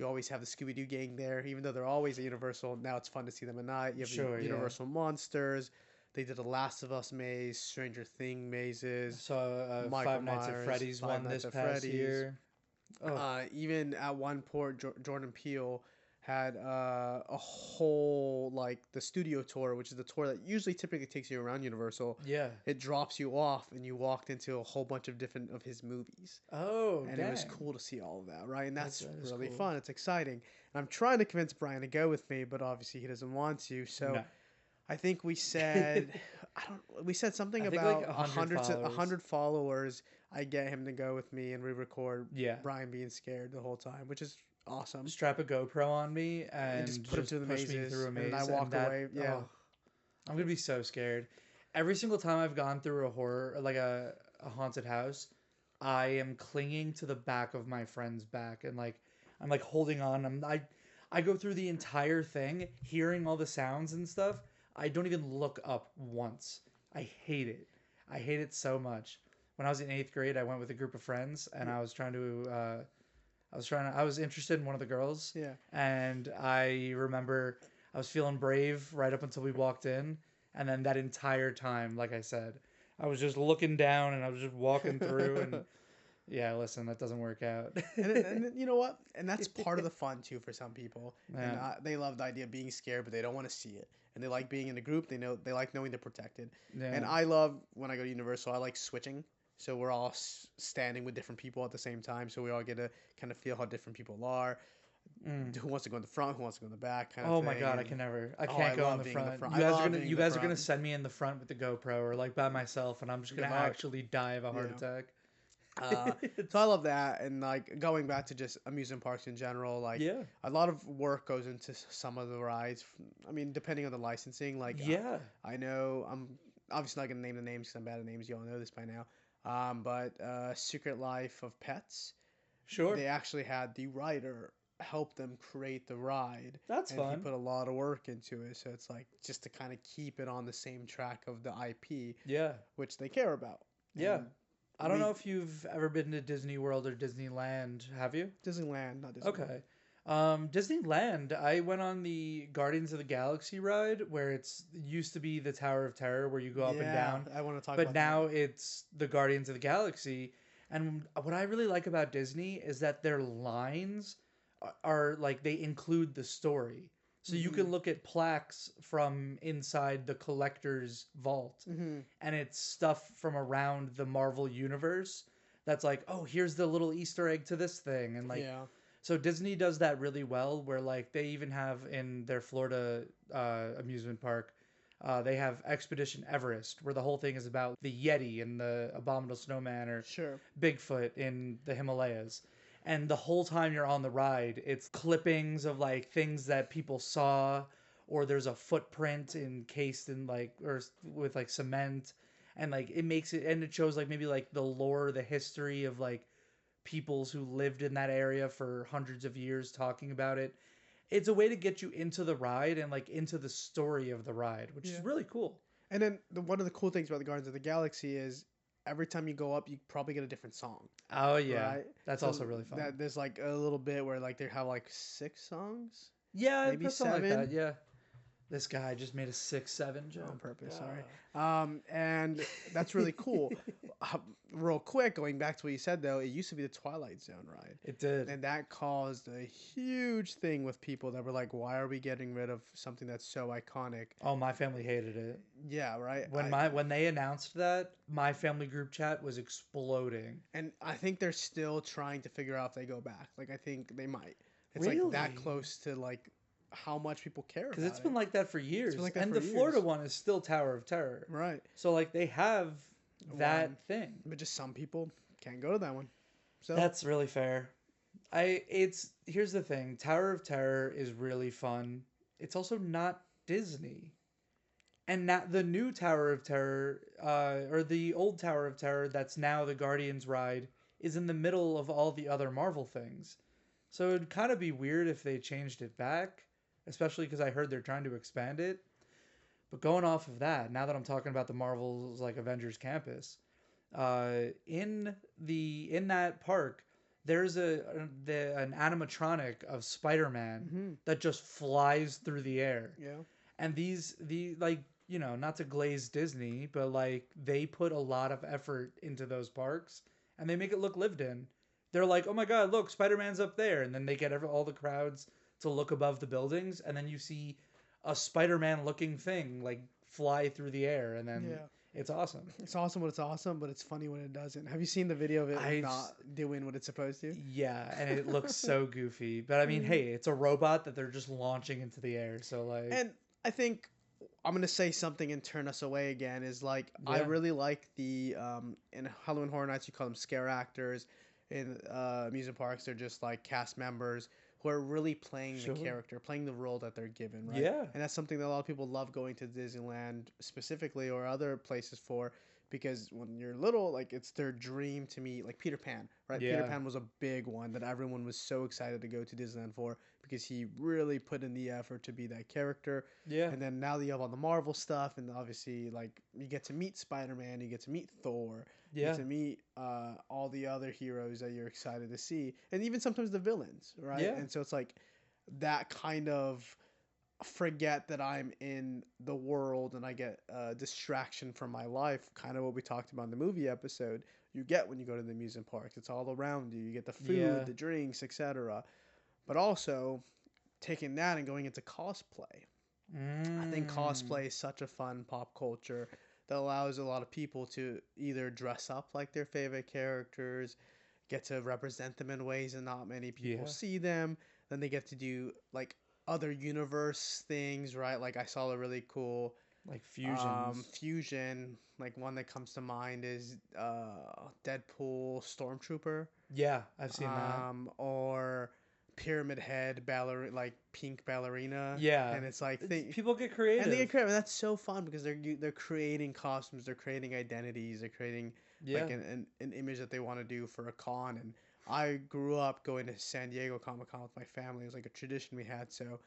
Speaker 2: always have the Scooby Doo gang there, even though they're always at Universal. Now it's fun to see them at night. You have
Speaker 1: Sure,
Speaker 2: the
Speaker 1: yeah.
Speaker 2: Universal Monsters. They did the Last of Us maze, Stranger Thing mazes.
Speaker 1: So
Speaker 2: Michael
Speaker 1: Five Nights at
Speaker 2: Myers,
Speaker 1: Freddy's
Speaker 2: Five
Speaker 1: won
Speaker 2: Nights
Speaker 1: this
Speaker 2: at
Speaker 1: past
Speaker 2: Freddy's.
Speaker 1: year. Oh,
Speaker 2: Even at one port, Jordan Peele had a whole like the studio tour, which is the tour that usually typically takes you around Universal.
Speaker 1: yeah.
Speaker 2: It drops you off, and you walked into a whole bunch of different of his movies.
Speaker 1: Oh,
Speaker 2: And
Speaker 1: dang.
Speaker 2: it was cool to see all of that, right? And that's
Speaker 1: That is
Speaker 2: really
Speaker 1: cool.
Speaker 2: fun. It's exciting. And I'm trying to convince Brian to go with me, but obviously he doesn't want to. So
Speaker 1: No.
Speaker 2: I think we said we said something
Speaker 1: I think
Speaker 2: about
Speaker 1: like 100 followers.
Speaker 2: 100 followers. I get him to go with me, and we record
Speaker 1: Yeah.
Speaker 2: Brian being scared the whole time, which is awesome.
Speaker 1: Strap a GoPro on me and
Speaker 2: Just put him through the
Speaker 1: push me
Speaker 2: mazes,
Speaker 1: through a
Speaker 2: and
Speaker 1: maze.
Speaker 2: then I walk away. Yeah.
Speaker 1: oh, I'm gonna be so scared. Every single time I've gone through a horror, like a haunted house, I am clinging to the back of my friend's back, and like I'm like holding on. I go through the entire thing, hearing all the sounds and stuff. I don't even look up once. I hate it. I hate it so much. When I was in 8th grade, I went with a group of friends, and I was trying to. I was interested in one of the girls.
Speaker 2: Yeah.
Speaker 1: And I remember I was feeling brave right up until we walked in. And then that entire time, like I said, I was just looking down and I was just walking through. And yeah, listen, that doesn't work out.
Speaker 2: And you know what? And that's part of the fun too for some people. And
Speaker 1: Yeah.
Speaker 2: they love the idea of being scared, but they don't want to see it. And they like being in a group. They like knowing they're protected.
Speaker 1: Yeah.
Speaker 2: And I love when I go to Universal. I like switching. So we're all standing with different people at the same time. So we all get to kind of feel how different people are. Who wants to go in the front? Who wants to go in the back? Kind of
Speaker 1: Oh
Speaker 2: thing.
Speaker 1: my god, I
Speaker 2: And
Speaker 1: can never. I
Speaker 2: Oh,
Speaker 1: can't
Speaker 2: I
Speaker 1: go
Speaker 2: love
Speaker 1: in the
Speaker 2: being in the
Speaker 1: front.
Speaker 2: front.
Speaker 1: You
Speaker 2: I
Speaker 1: guys are
Speaker 2: love
Speaker 1: gonna
Speaker 2: being
Speaker 1: you
Speaker 2: in the
Speaker 1: guys are gonna
Speaker 2: front.
Speaker 1: send me in the front with the GoPro or like by myself, and I'm just
Speaker 2: Good
Speaker 1: gonna
Speaker 2: luck.
Speaker 1: actually die of a heart
Speaker 2: Yeah.
Speaker 1: attack.
Speaker 2: So I love that. And like going back to just amusement parks in general, like
Speaker 1: Yeah.
Speaker 2: a lot of work goes into some of the rides. I mean, depending on the licensing, like
Speaker 1: Yeah.
Speaker 2: I know I'm obviously not gonna name the names because I'm bad at names. You all know this by now. But Secret Life of Pets,
Speaker 1: Sure.
Speaker 2: they actually had the writer help them create the ride.
Speaker 1: That's
Speaker 2: and
Speaker 1: fun.
Speaker 2: he put a lot of work into it. So it's like just to kind of keep it on the same track of the IP,
Speaker 1: Yeah.
Speaker 2: which they care about.
Speaker 1: Yeah.
Speaker 2: And
Speaker 1: I don't
Speaker 2: we-
Speaker 1: know if you've ever been to Disney World or Disneyland. Have you?
Speaker 2: Disneyland, not Disney.
Speaker 1: Okay. Disneyland, I went on the Guardians of the Galaxy ride where it used to be the Tower of Terror where you go up and down.
Speaker 2: I want to talk
Speaker 1: But
Speaker 2: about
Speaker 1: now it's the Guardians of the Galaxy. And what I really like about Disney is that their lines are like they include the story. So you can look at plaques from inside the collector's vault, and it's stuff from around the Marvel universe that's like, oh, here's the little Easter egg to this thing. And like,
Speaker 2: yeah.
Speaker 1: so Disney does that really well where like they even have in their Florida amusement park, they have Expedition Everest where the whole thing is about the Yeti and the Abominable Snowman or
Speaker 2: Sure.
Speaker 1: Bigfoot in the Himalayas. And the whole time you're on the ride, it's clippings of like things that people saw, or there's a footprint encased in like, or with like cement. And like it makes it, and it shows like maybe like the lore, the history of like peoples who lived in that area for hundreds of years talking about it. It's a way to get you into the ride and like into the story of the ride, which is really cool.
Speaker 2: And then one of the cool things about the Guardians of the Galaxy is every time you go up, you probably get a different song,
Speaker 1: Oh yeah,
Speaker 2: right?
Speaker 1: that's
Speaker 2: So
Speaker 1: also really fun.
Speaker 2: that there's like a little bit where like they have like 6 songs,
Speaker 1: Yeah,
Speaker 2: maybe
Speaker 1: something like that.
Speaker 2: 7.
Speaker 1: Yeah, this guy just made a 6-7
Speaker 2: On
Speaker 1: joke.
Speaker 2: purpose, sorry. And that's really cool. Real quick, going back to what you said though, it used to be the Twilight Zone ride,
Speaker 1: It did.
Speaker 2: and that caused a huge thing with people that were like, "Why are we getting rid of something that's so iconic?"
Speaker 1: Oh, my family hated it.
Speaker 2: Yeah, right.
Speaker 1: When they announced that, my family group chat was exploding.
Speaker 2: And I think they're still trying to figure out if they go back. Like I think they might. It's like that
Speaker 1: Really?
Speaker 2: close to like how much people care
Speaker 1: Because
Speaker 2: about
Speaker 1: it's been
Speaker 2: it.
Speaker 1: like that for years.
Speaker 2: like that
Speaker 1: And
Speaker 2: for
Speaker 1: the Florida
Speaker 2: years.
Speaker 1: one is still Tower of Terror.
Speaker 2: Right.
Speaker 1: So like they have that
Speaker 2: One.
Speaker 1: thing.
Speaker 2: But just some people can't go to that one. So
Speaker 1: That's really fair. Here's the thing. Tower of Terror is really fun. It's also not Disney. And now the new Tower of Terror, or the old Tower of Terror that's now the Guardians ride, is in the middle of all the other Marvel things. So it'd kind of be weird if they changed it back, especially because I heard they're trying to expand it. But going off of that, now that I'm talking about the Marvel's like Avengers Campus, in that park, there's an animatronic of Spider-Man
Speaker 2: Mhm.
Speaker 1: that just flies through the air.
Speaker 2: yeah.
Speaker 1: And the like, not to glaze Disney, but like they put a lot of effort into those parks and they make it look lived in. They're like, "Oh my god, look, Spider-Man's up there." And then they get all the crowds to look above the buildings and then you see a Spider-Man looking thing like fly through the air and then
Speaker 2: Yeah.
Speaker 1: it's awesome.
Speaker 2: It's awesome when it's awesome, but it's funny when it doesn't. Have you seen the video of it
Speaker 1: I've
Speaker 2: not doing what it's supposed to?
Speaker 1: Yeah, and it looks so goofy. But I mean, hey, it's a robot that they're just launching into the air. So like
Speaker 2: And I think I'm gonna say something and turn us away again. Is like I
Speaker 1: Yeah.
Speaker 2: really like the in Halloween Horror Nights you call them scare actors. In amusement parks, they're just like cast members who are really playing
Speaker 1: Sure.
Speaker 2: the character, playing the role that they're given, right?
Speaker 1: Yeah.
Speaker 2: And that's something that a lot of people love going to Disneyland specifically or other places for, because when you're little, like it's their dream to meet like Peter Pan, right? Peter
Speaker 1: Yeah.
Speaker 2: Pan was a big one that everyone was so excited to go to Disneyland for because he really put in the effort to be that character.
Speaker 1: Yeah.
Speaker 2: And then now that you have all the Marvel stuff, and obviously like you get to meet Spider-Man, you get to meet Thor, you
Speaker 1: Yeah.
Speaker 2: get to meet all the other heroes that you're excited to see, and even sometimes the villains, right?
Speaker 1: Yeah.
Speaker 2: And so it's like that kind of forget that I'm in the world and I get a distraction from my life, kind of what we talked about in the movie episode. You get when you go to the amusement parks, it's all around you. You get the food,
Speaker 1: Yeah.
Speaker 2: the drinks, etc. But also taking that and going into cosplay. I think cosplay is such a fun pop culture that allows a lot of people to either dress up like their favorite characters, get to represent them in ways that not many people
Speaker 1: Yeah.
Speaker 2: see them. Then they get to do like other universe things, right? Like I saw a really cool
Speaker 1: Like fusions.
Speaker 2: fusion. Like one that comes to mind is Deadpool Stormtrooper,
Speaker 1: Yeah, I've seen that.
Speaker 2: or Pyramid Head like pink ballerina.
Speaker 1: Yeah.
Speaker 2: And it's like
Speaker 1: People get creative.
Speaker 2: and they get creative. And that's so fun because they're creating costumes, they're creating identities, they're creating
Speaker 1: Yeah.
Speaker 2: like an image that they want to do for a con. And I grew up going to San Diego Comic Con with my family. It was like a tradition we had. So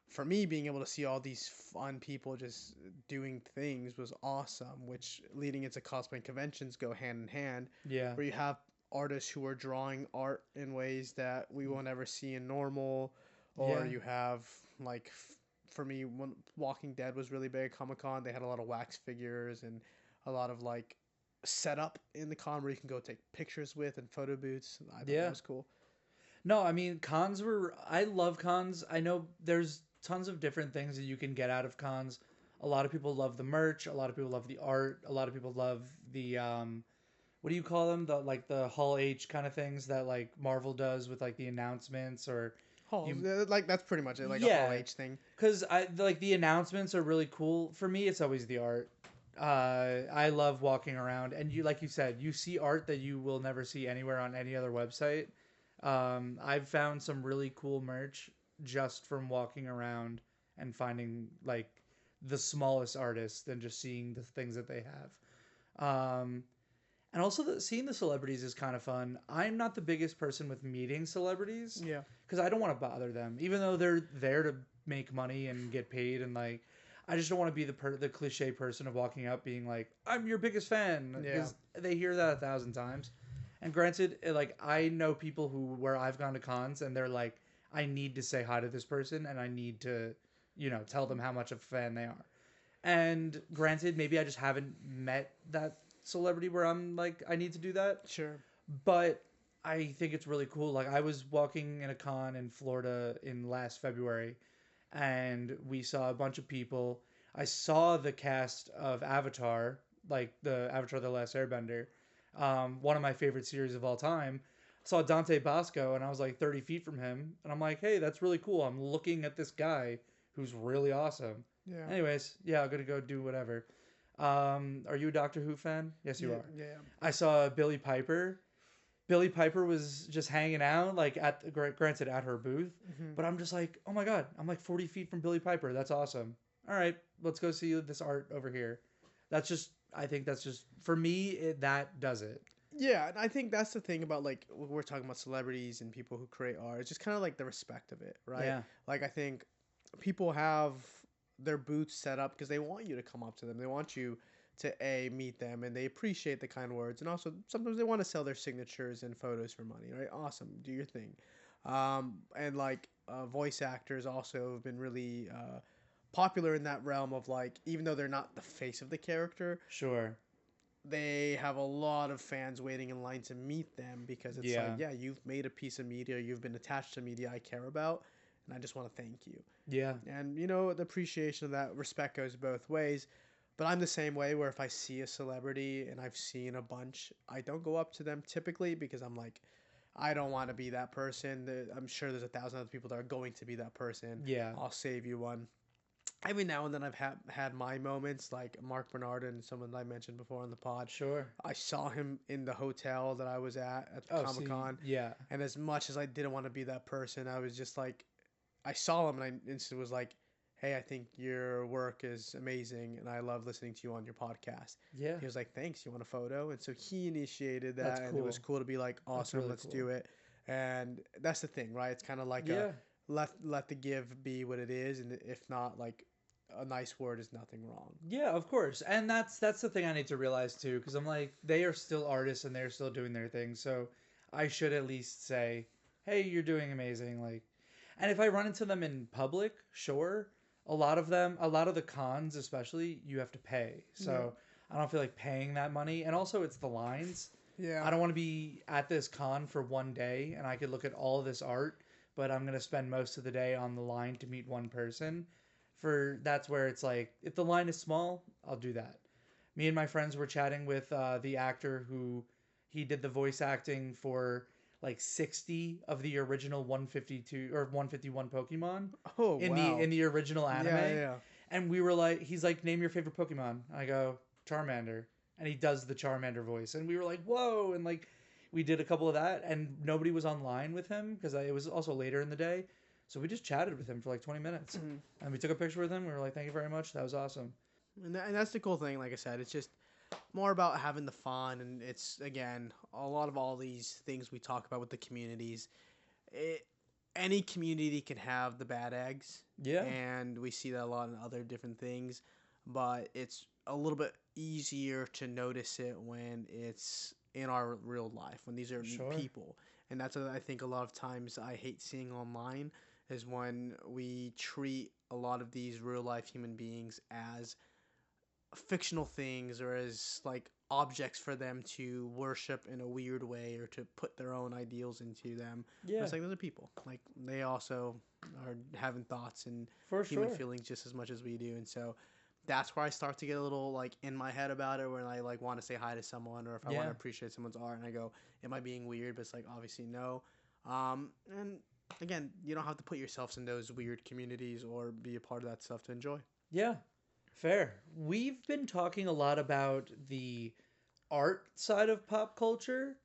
Speaker 2: for me, being able to see all these fun people just doing things was awesome. Which leading into cosplay and conventions go hand in hand,
Speaker 1: Yeah.
Speaker 2: where you have artists who are drawing art in ways that we won't ever see in normal, or
Speaker 1: Yeah.
Speaker 2: you have like for me when Walking Dead was really big at Comic-Con, they had a lot of wax figures and a lot of like setup in the con where you can go take pictures with and photo booths. I thought
Speaker 1: Yeah.
Speaker 2: that was cool.
Speaker 1: No, I mean I love cons. I know there's tons of different things that you can get out of cons. A lot of people love the merch, a lot of people love the art, a lot of people love the what do you call them? The Hall H kind of things that like Marvel does with like the announcements or
Speaker 2: Halls,
Speaker 1: you
Speaker 2: like that's pretty much it, like a
Speaker 1: Yeah.
Speaker 2: Hall H thing.
Speaker 1: because I like the announcements are really cool. For me, it's always the art. I love walking around, and like you said, you see art that you will never see anywhere on any other website. I've found some really cool merch just from walking around and finding like the smallest artists and just seeing the things that they have. And also seeing the celebrities is kind of fun. I'm not the biggest person with meeting celebrities
Speaker 2: Yeah.
Speaker 1: because I don't want to bother them, even though they're there to make money and get paid. And like, I just don't want to be the cliche person of walking up being like, I'm your biggest fan,
Speaker 2: Yeah.
Speaker 1: because they hear that 1,000 times. And granted, like, I know people where I've gone to cons and they're like, I need to say hi to this person and I need to, tell them how much of a fan they are. And granted, maybe I just haven't met that celebrity where I'm like, I need to do that.
Speaker 2: Sure.
Speaker 1: But I think it's really cool. Like, I was walking in a con in Florida in last February, and we saw a bunch of people. I saw the cast of Avatar, like the Avatar: The Last Airbender, one of my favorite series of all time. I saw Dante Bosco, and I was like 30 feet from him, and I'm like, hey, that's really cool. I'm looking at this guy who's really awesome.
Speaker 2: Yeah.
Speaker 1: Anyways, yeah, I'm gonna go do whatever. Are you a Doctor Who fan? Yes, you
Speaker 2: Yeah.
Speaker 1: are.
Speaker 2: Yeah.
Speaker 1: I saw Billie Piper. Billie Piper was just hanging out, like granted at her booth,
Speaker 2: Mm-hmm.
Speaker 1: but I'm just like, oh my god, I'm like 40 feet from Billie Piper. That's awesome. All right, let's go see this art over here. I think that's just for me. That does it.
Speaker 2: Yeah, and I think that's the thing about like when we're talking about celebrities and people who create art. It's just kind of like the respect of it, right?
Speaker 1: Yeah.
Speaker 2: Like I think people have their booths set up because they want you to come up to them. They want you to meet them, and they appreciate the kind words. And also sometimes they want to sell their signatures and photos for money, right? Awesome, do your thing. And like voice actors also have been really popular in that realm of like even though they're not the face of the character,
Speaker 1: Sure.
Speaker 2: they have a lot of fans waiting in line to meet them because it's
Speaker 1: Yeah.
Speaker 2: like, yeah, you've made a piece of media, you've been attached to media I care about, and I just want to thank you.
Speaker 1: Yeah.
Speaker 2: And the appreciation of that respect goes both ways. But I'm the same way where if I see a celebrity and I've seen a bunch, I don't go up to them typically because I'm like, I don't want to be that person. I'm sure there's 1,000 other people that are going to be that person.
Speaker 1: Yeah.
Speaker 2: I'll save you one. Every now and then I've had my moments like Mark Bernard and someone I mentioned before on the pod.
Speaker 1: Sure.
Speaker 2: I saw him in the hotel that I was at
Speaker 1: Oh,
Speaker 2: Comic Con.
Speaker 1: yeah.
Speaker 2: And as much as I didn't want to be that person, I was just like, I saw him and I instantly was like, hey, I think your work is amazing and I love listening to you on your podcast.
Speaker 1: Yeah.
Speaker 2: He was like, thanks, you want a photo? And so he initiated that.
Speaker 1: That's
Speaker 2: And
Speaker 1: cool.
Speaker 2: it was cool to be like, awesome,
Speaker 1: really
Speaker 2: let's
Speaker 1: cool.
Speaker 2: do it. And that's the thing, right? It's kind of like
Speaker 1: Yeah.
Speaker 2: let the give be what it is. And if not, like a nice word is nothing wrong.
Speaker 1: Yeah, of course. And that's the thing I need to realize too, because I'm like, they are still artists and they're still doing their thing. So I should at least say, hey, you're doing amazing. Like, and if I run into them in public, sure. A lot of the cons especially, you have to pay. So I don't feel like paying that money. And also it's the lines.
Speaker 2: Yeah.
Speaker 1: I don't want to be at this con for one day and I could look at all of this art, but I'm going to spend most of the day on the line to meet one person. That's where it's like, if the line is small, I'll do that. Me and my friends were chatting with the actor who he did the voice acting for like 60 of the original 152 or 151 Pokemon
Speaker 2: Oh,
Speaker 1: in
Speaker 2: wow.
Speaker 1: the original anime.
Speaker 2: Yeah.
Speaker 1: And we were like, he's like, name your favorite Pokemon. I go, Charmander. And he does the Charmander voice. And we were like, whoa. And like, we did a couple of that. And nobody was online with him because it was also later in the day. So we just chatted with him for like 20 minutes.
Speaker 2: Mm-hmm.
Speaker 1: And we took a picture with him. We were like, thank you very much. That was awesome.
Speaker 2: And that's the cool thing. Like I said, it's just more about having the fun. And it's, again, a lot of all these things we talk about with the communities. Any community can have the bad eggs.
Speaker 1: Yeah.
Speaker 2: And we see that a lot in other different things. But it's a little bit easier to notice it when it's in our real life, when these are
Speaker 1: Sure.
Speaker 2: people. And that's what I think a lot of times I hate seeing online is when we treat a lot of these real life human beings as fictional things or as like objects for them to worship in a weird way or to put their own ideals into them.
Speaker 1: Yeah.
Speaker 2: It's like those are people. Like they also are having thoughts and
Speaker 1: For
Speaker 2: human
Speaker 1: sure.
Speaker 2: feelings just as much as we do. And so that's where I start to get a little like in my head about it when I like want to say hi to someone or if I want to appreciate someone's art and I go, am I being weird? But it's like obviously no. And again, you don't have to put yourselves in those weird communities or be a part of that stuff to enjoy.
Speaker 1: Yeah. Fair. We've been talking a lot about the art side of pop culture.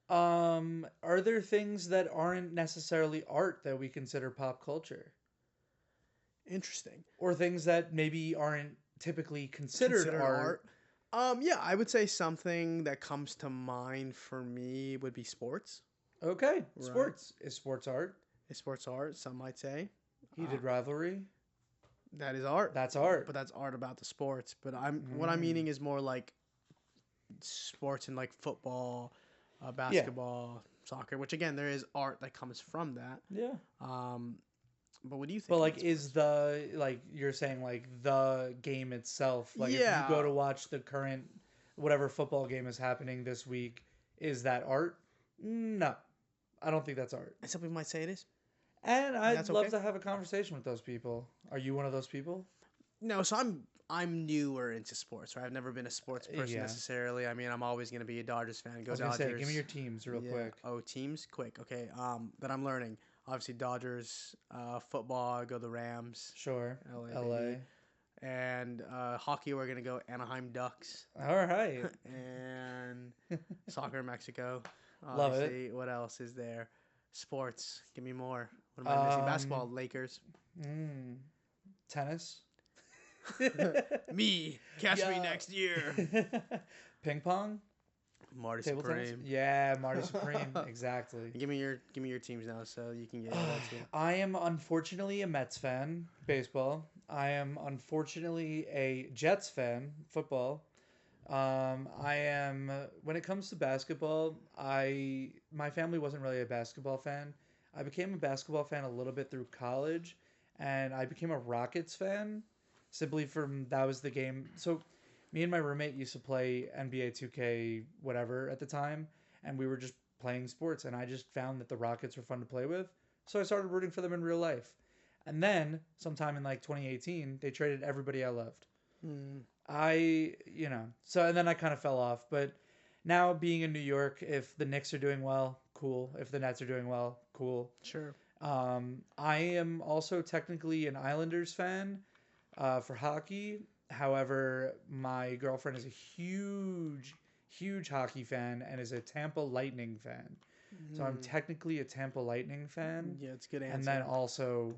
Speaker 1: Are there things that aren't necessarily art that we consider pop culture?
Speaker 2: Interesting.
Speaker 1: Or things that maybe aren't typically considered art?
Speaker 2: Yeah, I would say something that comes to mind for me would be sports.
Speaker 1: Okay.
Speaker 2: Right.
Speaker 1: Sports. Is sports art?
Speaker 2: Is sports art, some might say.
Speaker 1: Heated rivalry.
Speaker 2: That is art.
Speaker 1: That's art.
Speaker 2: But that's art about the sports. But what I'm
Speaker 1: Mm.
Speaker 2: meaning is more like sports and like football,
Speaker 1: Yeah.
Speaker 2: basketball, soccer. Which again, there is art that comes from that.
Speaker 1: Yeah.
Speaker 2: Um, but what do you
Speaker 1: But
Speaker 2: think
Speaker 1: like,
Speaker 2: about
Speaker 1: is
Speaker 2: sports?
Speaker 1: the like you're saying like the game itself? Like, if you go
Speaker 2: Yeah,
Speaker 1: to watch the current whatever football game is happening this week, is that art? No, I don't think that's art.
Speaker 2: and some people might say it is,
Speaker 1: And
Speaker 2: and
Speaker 1: I'd
Speaker 2: that's
Speaker 1: love
Speaker 2: okay.
Speaker 1: to have a conversation with those people. Are you one of those people?
Speaker 2: No, so I'm newer into sports. Right, I've never been a sports person
Speaker 1: Yeah.
Speaker 2: necessarily. I mean, I'm always gonna be a Dodgers fan.
Speaker 1: I
Speaker 2: Go
Speaker 1: was gonna say, give me
Speaker 2: Dodgers.
Speaker 1: your teams real
Speaker 2: Yeah.
Speaker 1: quick.
Speaker 2: Oh, teams, quick. Okay. That I'm learning. Obviously, Dodgers. Football, I go the Rams.
Speaker 1: Sure.
Speaker 2: LA baby.
Speaker 1: L.A.
Speaker 2: And hockey, we're gonna go Anaheim Ducks.
Speaker 1: All right.
Speaker 2: And soccer, Mexico.
Speaker 1: Love it.
Speaker 2: Obviously, what else is there? Sports. Give me more. What am I missing? Basketball, Lakers.
Speaker 1: Mm, tennis.
Speaker 2: Me, catch me
Speaker 1: Yeah.
Speaker 2: next year.
Speaker 1: Ping pong.
Speaker 2: Marty
Speaker 1: Table tennis.
Speaker 2: Supreme.
Speaker 1: Yeah, Marty Supreme. Exactly.
Speaker 2: Give me your teams now, so you can get that too.
Speaker 1: I am unfortunately a Mets fan, baseball. I am unfortunately a Jets fan, football. I am when it comes to basketball, my family wasn't really a basketball fan. I became a basketball fan a little bit through college, and I became a Rockets fan simply from that was the game. So me and my roommate used to play NBA 2K whatever at the time, and we were just playing sports, and I just found that the Rockets were fun to play with. So I started rooting for them in real life. And then sometime in like 2018, they traded everybody I loved.
Speaker 2: Hmm.
Speaker 1: So and then I kind of fell off. But now being in New York, if the Knicks are doing well, cool. If the Nets are doing well, cool.
Speaker 2: Sure.
Speaker 1: I am also technically an Islanders fan for hockey. However, my girlfriend is a huge, huge hockey fan and is a Tampa Lightning fan. So I'm
Speaker 2: Hmm.
Speaker 1: technically a Tampa Lightning fan,
Speaker 2: Yeah, it's a good
Speaker 1: and then
Speaker 2: answer.
Speaker 1: also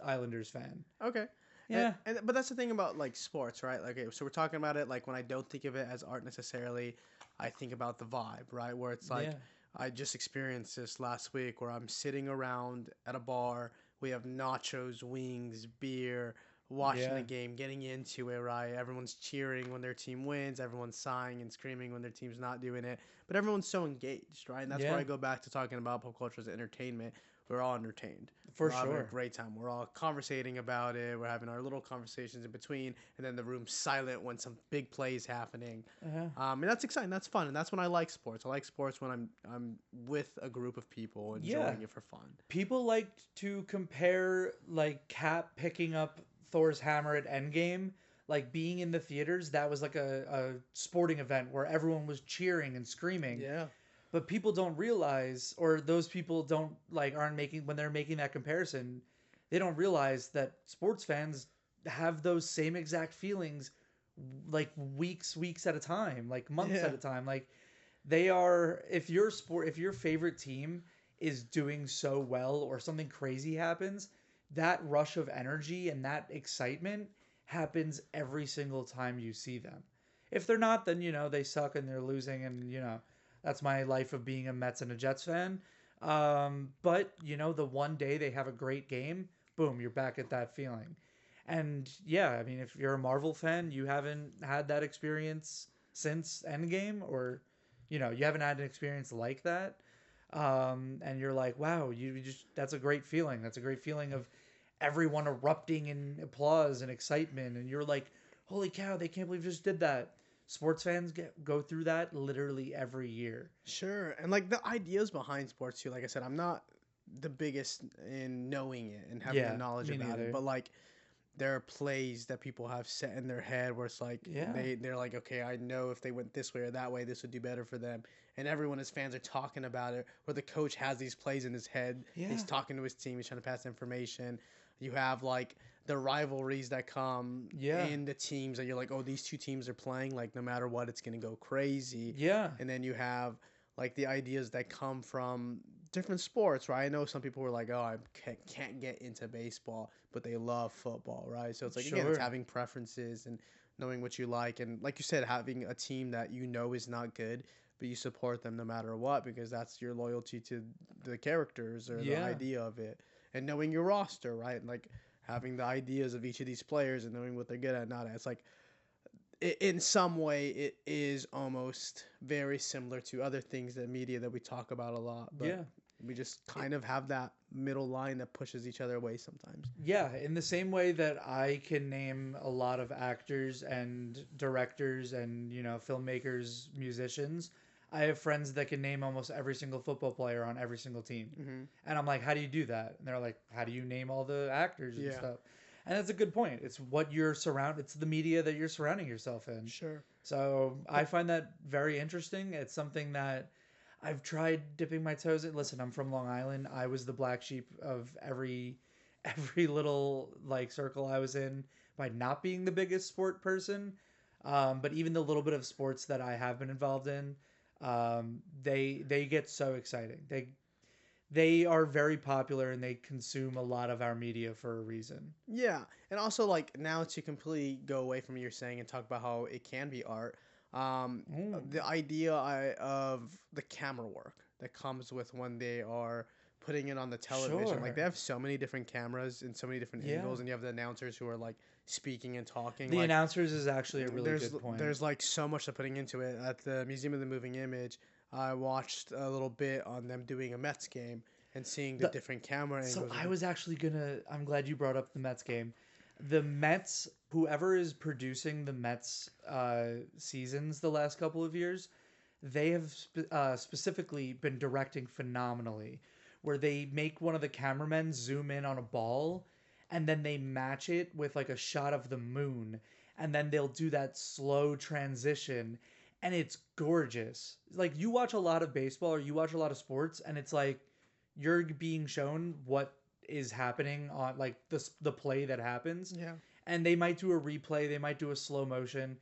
Speaker 1: Islanders fan.
Speaker 2: Okay.
Speaker 1: Yeah,
Speaker 2: But that's the thing about like sports, right? Like, okay, so we're talking about it like when I don't think of it as art necessarily, I think about the vibe, right? Where it's like
Speaker 1: yeah,
Speaker 2: I just experienced this last week where I'm sitting around at a bar, we have nachos, wings, beer, watching
Speaker 1: yeah,
Speaker 2: the game, getting into it, right? Everyone's cheering when their team wins, everyone's sighing and screaming when their team's not doing it, but everyone's so engaged, right? And that's where
Speaker 1: yeah,
Speaker 2: I go back to talking about pop culture as entertainment. We're all entertained.
Speaker 1: for
Speaker 2: We're having a
Speaker 1: sure.
Speaker 2: great time. We're all conversating about it. We're having our little conversations in between, and then the room's silent when some big plays happening.
Speaker 1: Yeah.
Speaker 2: And that's exciting. That's fun, and that's when I like sports. I like sports when I'm with a group of people
Speaker 1: Yeah.
Speaker 2: enjoying it for fun.
Speaker 1: People like to compare like Cap picking up Thor's hammer at Endgame, like being in the theaters. That was like a sporting event where everyone was cheering and screaming.
Speaker 2: Yeah,
Speaker 1: But people don't realize, or those people don't like aren't making when they're making that comparison, they don't realize that sports fans have those same exact feelings like weeks at a time, like months
Speaker 2: yeah,
Speaker 1: at a time. Like if your favorite team is doing so well or something crazy happens, that rush of energy and that excitement happens every single time you see them. If they're not, then they suck and they're losing, and that's my life of being a Mets and a Jets fan. But the one day they have a great game, boom, you're back at that feeling. And yeah, I mean, if you're a Marvel fan, you haven't had that experience since Endgame, or you haven't had an experience like that. And you're like, wow, you just that's a great feeling. That's a great feeling of everyone erupting in applause and excitement, and you're like, holy cow, they can't believe we just did that. Sports fans go through that literally every year.
Speaker 2: sure. And like the ideas behind sports too. Like I said, I'm not the biggest in knowing it and having the
Speaker 1: Yeah,
Speaker 2: knowledge
Speaker 1: me
Speaker 2: about it,
Speaker 1: neither.
Speaker 2: but like there are plays that people have set in their head where it's like
Speaker 1: Yeah,
Speaker 2: they're like, okay, I know if they went this way or that way, this would do better for them. And everyone as fans are talking about it, where the coach has these plays in his head.
Speaker 1: yeah,
Speaker 2: He's talking to his team. He's trying to pass information. You have like the rivalries that come
Speaker 1: yeah,
Speaker 2: in the teams that you're like, oh, these two teams are playing. Like no matter what, it's gonna go crazy.
Speaker 1: yeah,
Speaker 2: And then you have like the ideas that come from different sports, right? I know some people were like, oh, I can't get into baseball, but they love football, right? So it's like, again, it's
Speaker 1: sure.
Speaker 2: having preferences and knowing what you like. And like you said, having a team that you know is not good, but you support them no matter what because that's your loyalty to the characters or the
Speaker 1: Yeah,
Speaker 2: idea of it. And knowing your roster, right? Like having the ideas of each of these players and knowing what they're good at, not at. It's like in some way it is almost very similar to other things that media that we talk about a lot, but
Speaker 1: Yeah.
Speaker 2: we just kind of have that middle line that pushes each other away sometimes.
Speaker 1: Yeah, in the same way that I can name a lot of actors and directors and, filmmakers, musicians, I have friends that can name almost every single football player on every single team.
Speaker 2: Mm-hmm.
Speaker 1: And I'm like, how do you do that? And they're like, how do you name all the actors and
Speaker 2: Yeah,
Speaker 1: stuff? And that's a good point. It's it's the media that you're surrounding yourself in.
Speaker 2: sure.
Speaker 1: So I find that very interesting. It's something that I've tried dipping my toes in. Listen, I'm from Long Island. I was the black sheep of every little like circle I was in by not being the biggest sport person. But even the little bit of sports that I have been involved in, they get so exciting. They are very popular and they consume a lot of our media for a reason.
Speaker 2: Yeah, and also like now to completely go away from what you're saying and talk about how it can be art. The idea of the camera work that comes with when they are putting it on the television. Like they
Speaker 1: Sure.
Speaker 2: have so many different cameras and so many different
Speaker 1: Yeah.
Speaker 2: angles, and you have the announcers who are like speaking and talking.
Speaker 1: The
Speaker 2: Like
Speaker 1: announcers is actually a really good point.
Speaker 2: there's like so much they're putting into it. At the Museum of the Moving Image, I watched a little bit on them doing a Mets game and seeing the
Speaker 1: The-
Speaker 2: different camera
Speaker 1: So
Speaker 2: angles.
Speaker 1: I was actually I'm glad you brought up the Mets game. The Mets, whoever is producing the Mets seasons the last couple of years, they have specifically been directing phenomenally, where they make one of the cameramen zoom in on a ball, and then they match it with like a shot of the moon, and then they'll do that slow transition, and it's gorgeous. Like you watch a lot of baseball or you watch a lot of sports, and it's like you're being shown what is happening on like the play that happens,
Speaker 2: Yeah.
Speaker 1: and they might do a replay, they might do a slow motion,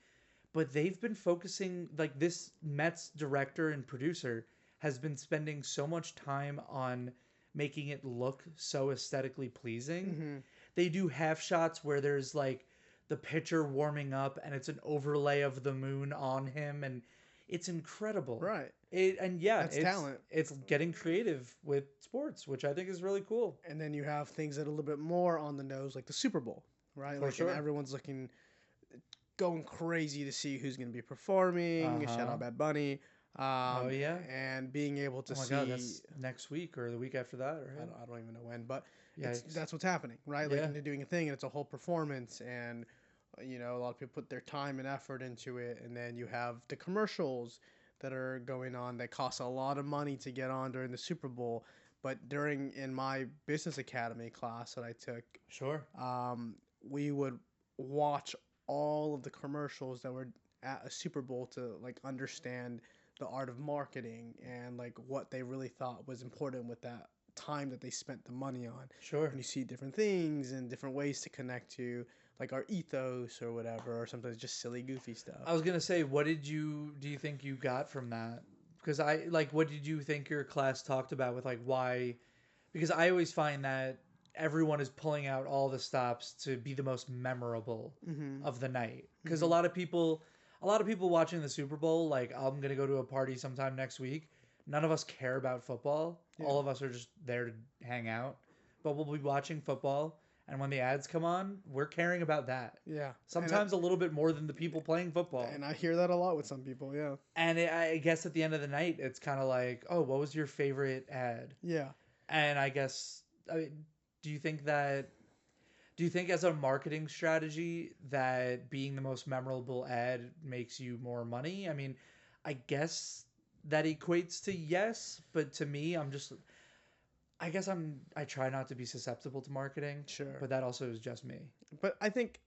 Speaker 1: but they've been focusing like this Mets director and producer has been spending so much time on making it look so aesthetically pleasing.
Speaker 2: Mm-hmm.
Speaker 1: They do half shots where there's like the pitcher warming up and it's an overlay of the moon on him, and it's incredible.
Speaker 2: Right.
Speaker 1: And yeah,
Speaker 2: That's talent.
Speaker 1: it's getting creative with sports, which I think is really cool.
Speaker 2: And then you have things that are a little bit more on the nose, like the Super Bowl, right?
Speaker 1: For
Speaker 2: Like,
Speaker 1: sure.
Speaker 2: and everyone's going crazy to see who's going to be performing. Shout
Speaker 1: Uh-huh.
Speaker 2: out Bad Bunny.
Speaker 1: Oh yeah.
Speaker 2: And being able to
Speaker 1: Oh my
Speaker 2: see.
Speaker 1: god, that's next week or the week after that, right?
Speaker 2: I don't even know when, but
Speaker 1: Yikes.
Speaker 2: that's what's happening, right? Like,
Speaker 1: Yeah.
Speaker 2: and they're doing a thing, and it's a whole performance, and a lot of people put their time and effort into it, and then you have the commercials that are going on that cost a lot of money to get on during the Super Bowl. But in my business academy class that I took,
Speaker 1: Sure.
Speaker 2: we would watch all of the commercials that were at a Super Bowl to like understand the art of marketing and like what they really thought was important with that time that they spent the money on.
Speaker 1: Sure.
Speaker 2: And you see different things and different ways to connect to like our ethos or whatever, or sometimes just silly, goofy stuff.
Speaker 1: I was gonna say, what do you think you got from that? Because what did you think your class talked about with like why? Because I always find that everyone is pulling out all the stops to be the most memorable
Speaker 2: Mm-hmm.
Speaker 1: of the night. Because
Speaker 2: Mhm.
Speaker 1: a lot of people watching the Super Bowl, like I'm gonna go to a party sometime next week. None of us care about football.
Speaker 2: Yeah.
Speaker 1: All of us are just there to hang out. But we'll be watching football, and when the ads come on, we're caring about that.
Speaker 2: Yeah.
Speaker 1: Sometimes a little bit more than the people playing football.
Speaker 2: And I hear that a lot with some people. Yeah.
Speaker 1: And I guess at the end of the night, it's kind of like, oh, what was your favorite ad?
Speaker 2: Yeah.
Speaker 1: And I guess, do you think as a marketing strategy that being the most memorable ad makes you more money? I mean, I guess that equates to yes, but to me, I try not to be susceptible to marketing,
Speaker 2: Sure.
Speaker 1: but that also is just me.
Speaker 2: But I think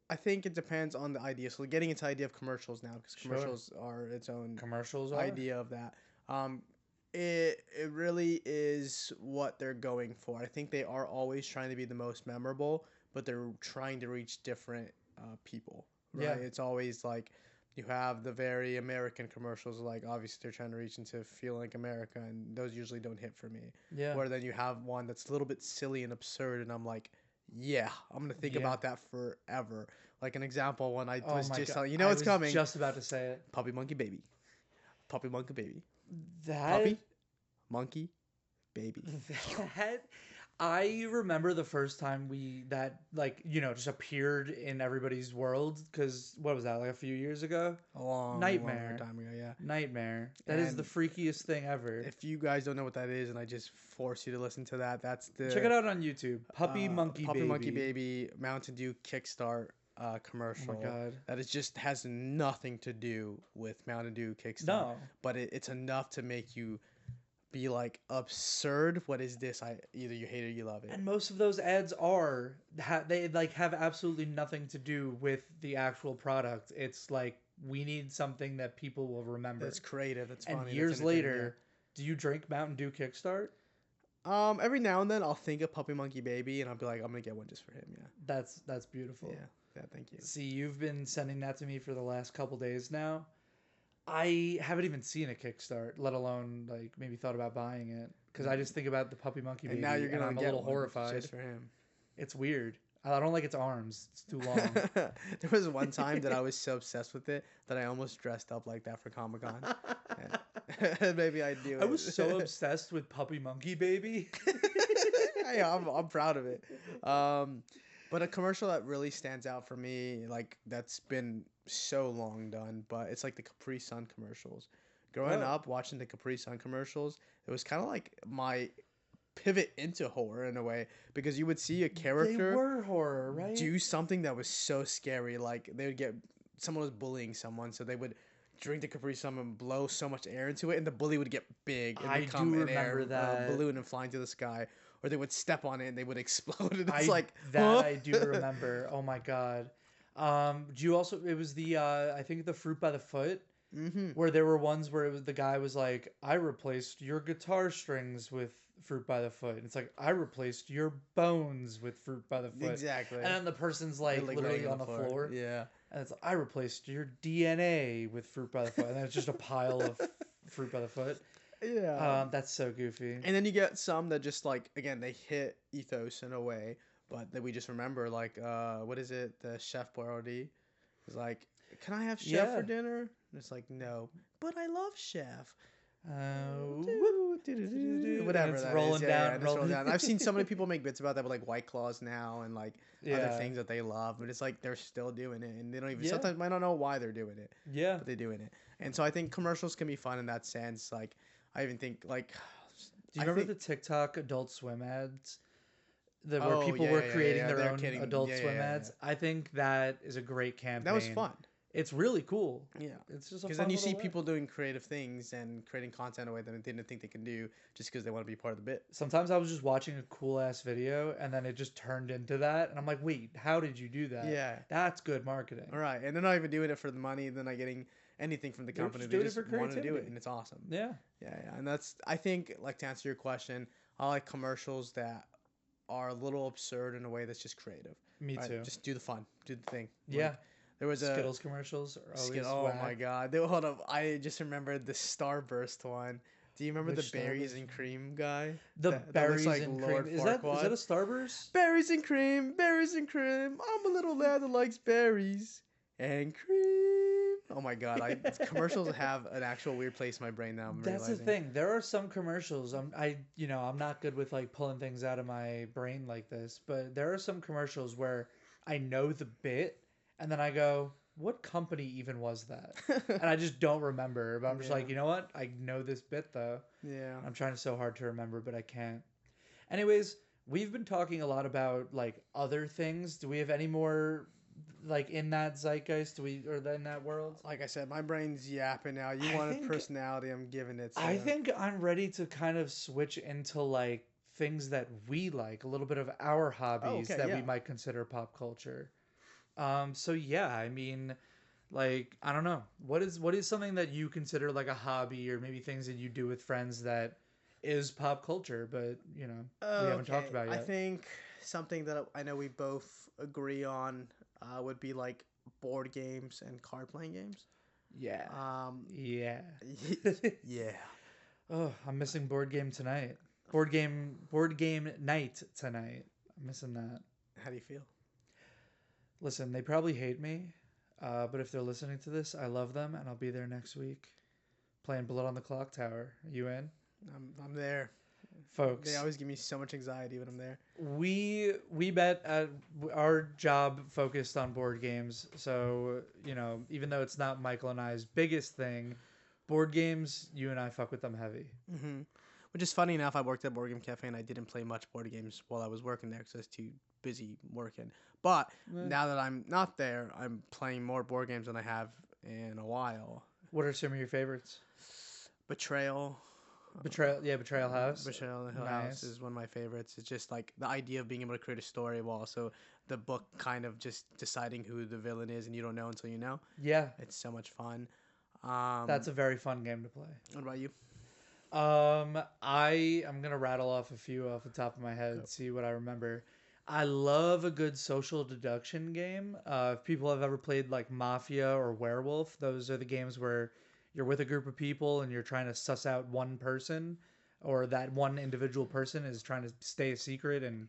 Speaker 2: it depends on the idea. So getting into the idea of commercials now, because
Speaker 1: Sure.
Speaker 2: commercials are its own
Speaker 1: Commercials are.
Speaker 2: idea of that. It really is what they're going for. I think they are always trying to be the most memorable, but they're trying to reach different people. Right?
Speaker 1: Yeah.
Speaker 2: It's always like you have the very American commercials. Like obviously they're trying to reach into feel like America, and those usually don't hit for me.
Speaker 1: Yeah.
Speaker 2: Where then you have one that's a little bit silly and absurd, and I'm like, yeah, I'm gonna think
Speaker 1: Yeah.
Speaker 2: about that forever. Like an example, when I
Speaker 1: Oh
Speaker 2: was
Speaker 1: my
Speaker 2: just
Speaker 1: God.
Speaker 2: telling you,
Speaker 1: I
Speaker 2: what's
Speaker 1: was
Speaker 2: coming.
Speaker 1: Just about to say it.
Speaker 2: Puppy monkey baby. Puppy monkey baby.
Speaker 1: That
Speaker 2: Puppy monkey baby.
Speaker 1: that I remember the first time that like just appeared in everybody's world, because what was that, like a few years ago?
Speaker 2: A long
Speaker 1: Nightmare.
Speaker 2: time ago, yeah.
Speaker 1: Nightmare. That is the
Speaker 2: And
Speaker 1: freakiest thing ever.
Speaker 2: if you guys don't know what that is, and I just force you to listen to that, that's
Speaker 1: Check
Speaker 2: the
Speaker 1: it out on YouTube. Puppy Monkey
Speaker 2: Puppy Monkey
Speaker 1: Baby.
Speaker 2: Baby Mountain Dew Kickstart
Speaker 1: Oh my
Speaker 2: commercial
Speaker 1: god.
Speaker 2: that is just has nothing to do with Mountain Dew Kickstart,
Speaker 1: No.
Speaker 2: but it's enough to make you be like, absurd. What is this? Either you hate it or you love it.
Speaker 1: And most of those ads they like have absolutely nothing to do with the actual product. It's like, we need something that people will remember.
Speaker 2: That's creative. That's
Speaker 1: And
Speaker 2: funny.
Speaker 1: years later, do you drink Mountain Dew Kickstart?
Speaker 2: Every now and then I'll think of Puppy Monkey Baby and I'll be like, I'm gonna get one just for him. Yeah.
Speaker 1: That's beautiful.
Speaker 2: Yeah. Thank you.
Speaker 1: See, you've been sending that to me for the last couple days now. I haven't even seen a Kickstart, let alone like maybe thought about buying it, because I just think about the Puppy Monkey Baby,
Speaker 2: And now you're gonna
Speaker 1: I'm a
Speaker 2: get
Speaker 1: little
Speaker 2: one
Speaker 1: horrified.
Speaker 2: just for him.
Speaker 1: It's weird. I don't like its arms. It's too long.
Speaker 2: There was one time that I was so obsessed with it that I almost dressed up like that for Comic-Con. Maybe I'd do it.
Speaker 1: I was so obsessed with Puppy Monkey Baby.
Speaker 2: Yeah, I'm proud of it. But a commercial that really stands out for me, like that's been so long done, but it's like the Capri Sun commercials. Growing up watching the Capri Sun commercials, it was kind of like my pivot into horror in a way, because you would see a character
Speaker 1: They were horror, right?
Speaker 2: do something that was so scary. Like they would get someone was bullying someone, so they would drink the Capri Sun and blow so much air into it, and the bully would get big and
Speaker 1: I
Speaker 2: become
Speaker 1: do
Speaker 2: an air
Speaker 1: remember that.
Speaker 2: balloon and fly into the sky. Or they would step on it and they would explode. And it's
Speaker 1: I do remember. Oh my god. Do you also? It was the I think the Fruit by the Foot.
Speaker 2: Mm-hmm.
Speaker 1: Where there were ones where the guy was like, I replaced your guitar strings with Fruit by the Foot. And it's like, I replaced your bones with Fruit by the Foot.
Speaker 2: Exactly.
Speaker 1: And then the person's like literally on the floor.
Speaker 2: Yeah.
Speaker 1: And it's like, I replaced your DNA with Fruit by the Foot. And then it's just a pile of Fruit by the Foot.
Speaker 2: Yeah.
Speaker 1: That's so goofy.
Speaker 2: And then you get some that just like, again, they hit ethos in a way, but that we just remember, like, what is it? The Chef Boyardee is like, can I have Chef for dinner? And it's like, no, but I love Chef. Whatever
Speaker 1: it's
Speaker 2: that
Speaker 1: rolling
Speaker 2: is.
Speaker 1: down,
Speaker 2: It's rolling down. I've seen so many people make bits about that with like White Claws now and like other things that they love, but it's like they're still doing it, and they don't even sometimes might not know why they're doing it.
Speaker 1: Yeah,
Speaker 2: but they're doing it, and so I think commercials can be fun in that sense. Like I even think like,
Speaker 1: do you remember the TikTok Adult Swim ads? Where people were creating their own Adult Swim ads. I think that is a great campaign.
Speaker 2: That was fun.
Speaker 1: It's really cool.
Speaker 2: Yeah,
Speaker 1: it's just
Speaker 2: because then you see people doing creative things and creating content in a way that they didn't think they can do just because they want to be part of the bit.
Speaker 1: Sometimes I was just watching a cool ass video and then it just turned into that, and I'm like, wait, how did you do that?
Speaker 2: Yeah,
Speaker 1: that's good marketing.
Speaker 2: All right, and they're not even doing it for the money. They're not getting anything from the company. They just want to do it, and it's awesome.
Speaker 1: Yeah,
Speaker 2: and that's, I think, like, to answer your question, I like commercials that are a little absurd in a way that's just creative.
Speaker 1: Me too.
Speaker 2: Just do the fun, do the thing.
Speaker 1: Yeah.
Speaker 2: Like, there was
Speaker 1: Skittles commercials are always
Speaker 2: whack. My god! Hold up, I just remembered the Starburst one. Do you remember the berries and cream guy?
Speaker 1: The berries and cream. Is that a Starburst?
Speaker 2: Berries and cream, berries and cream. I'm a little lad that likes berries and cream. Oh my god! Commercials have an actual weird place in my brain now.
Speaker 1: That's the thing. There are some commercials. I'm not good with like pulling things out of my brain like this, but there are some commercials where I know the bit. And then I go, what company even was that? And I just don't remember. But I'm just like, you know what? I know this bit, though.
Speaker 2: Yeah.
Speaker 1: I'm trying so hard to remember, but I can't. Anyways, we've been talking a lot about, like, other things. Do we have any more, like, in that zeitgeist? Or in that world?
Speaker 2: Like I said, my brain's yapping now. You wanted personality. I'm giving it. So.
Speaker 1: I think I'm ready to kind of switch into, like, things that we like. A little bit of our hobbies we might consider pop culture. So yeah, I mean, like, I don't know. What is something that you consider like a hobby, or maybe things that you do with friends that is pop culture, but we haven't talked about yet?
Speaker 2: I think something that I know we both agree on would be like board games and card playing games.
Speaker 1: Yeah.
Speaker 2: Yeah. Yeah.
Speaker 1: Oh, I'm missing board game tonight. Board game night tonight. I'm missing that.
Speaker 2: How do you feel?
Speaker 1: Listen, they probably hate me, but if they're listening to this, I love them, and I'll be there next week, playing Blood on the Clock Tower. Are you in?
Speaker 2: I'm there.
Speaker 1: folks.
Speaker 2: They always give me so much anxiety when I'm there.
Speaker 1: We bet at our job focused on board games, so even though it's not Michael and I's biggest thing, board games, you and I fuck with them heavy.
Speaker 2: Mm-hmm. Which is funny enough. I worked at Board Game Cafe and I didn't play much board games while I was working there because I was too busy working. But now that I'm not there, I'm playing more board games than I have in a while.
Speaker 1: What are some of your favorites?
Speaker 2: Betrayal.
Speaker 1: Betrayal House.
Speaker 2: Betrayal in the Hill House is one of my favorites. It's just like the idea of being able to create a story while also the book kind of just deciding who the villain is and you don't know until you know.
Speaker 1: Yeah.
Speaker 2: It's so much fun.
Speaker 1: That's a very fun game to play.
Speaker 2: What about you?
Speaker 1: I'm gonna rattle off a few off the top of my head, see what I remember. I love a good social deduction game. If people have ever played like Mafia or Werewolf, those are the games where you're with a group of people and you're trying to suss out one person, or that one individual person is trying to stay a secret and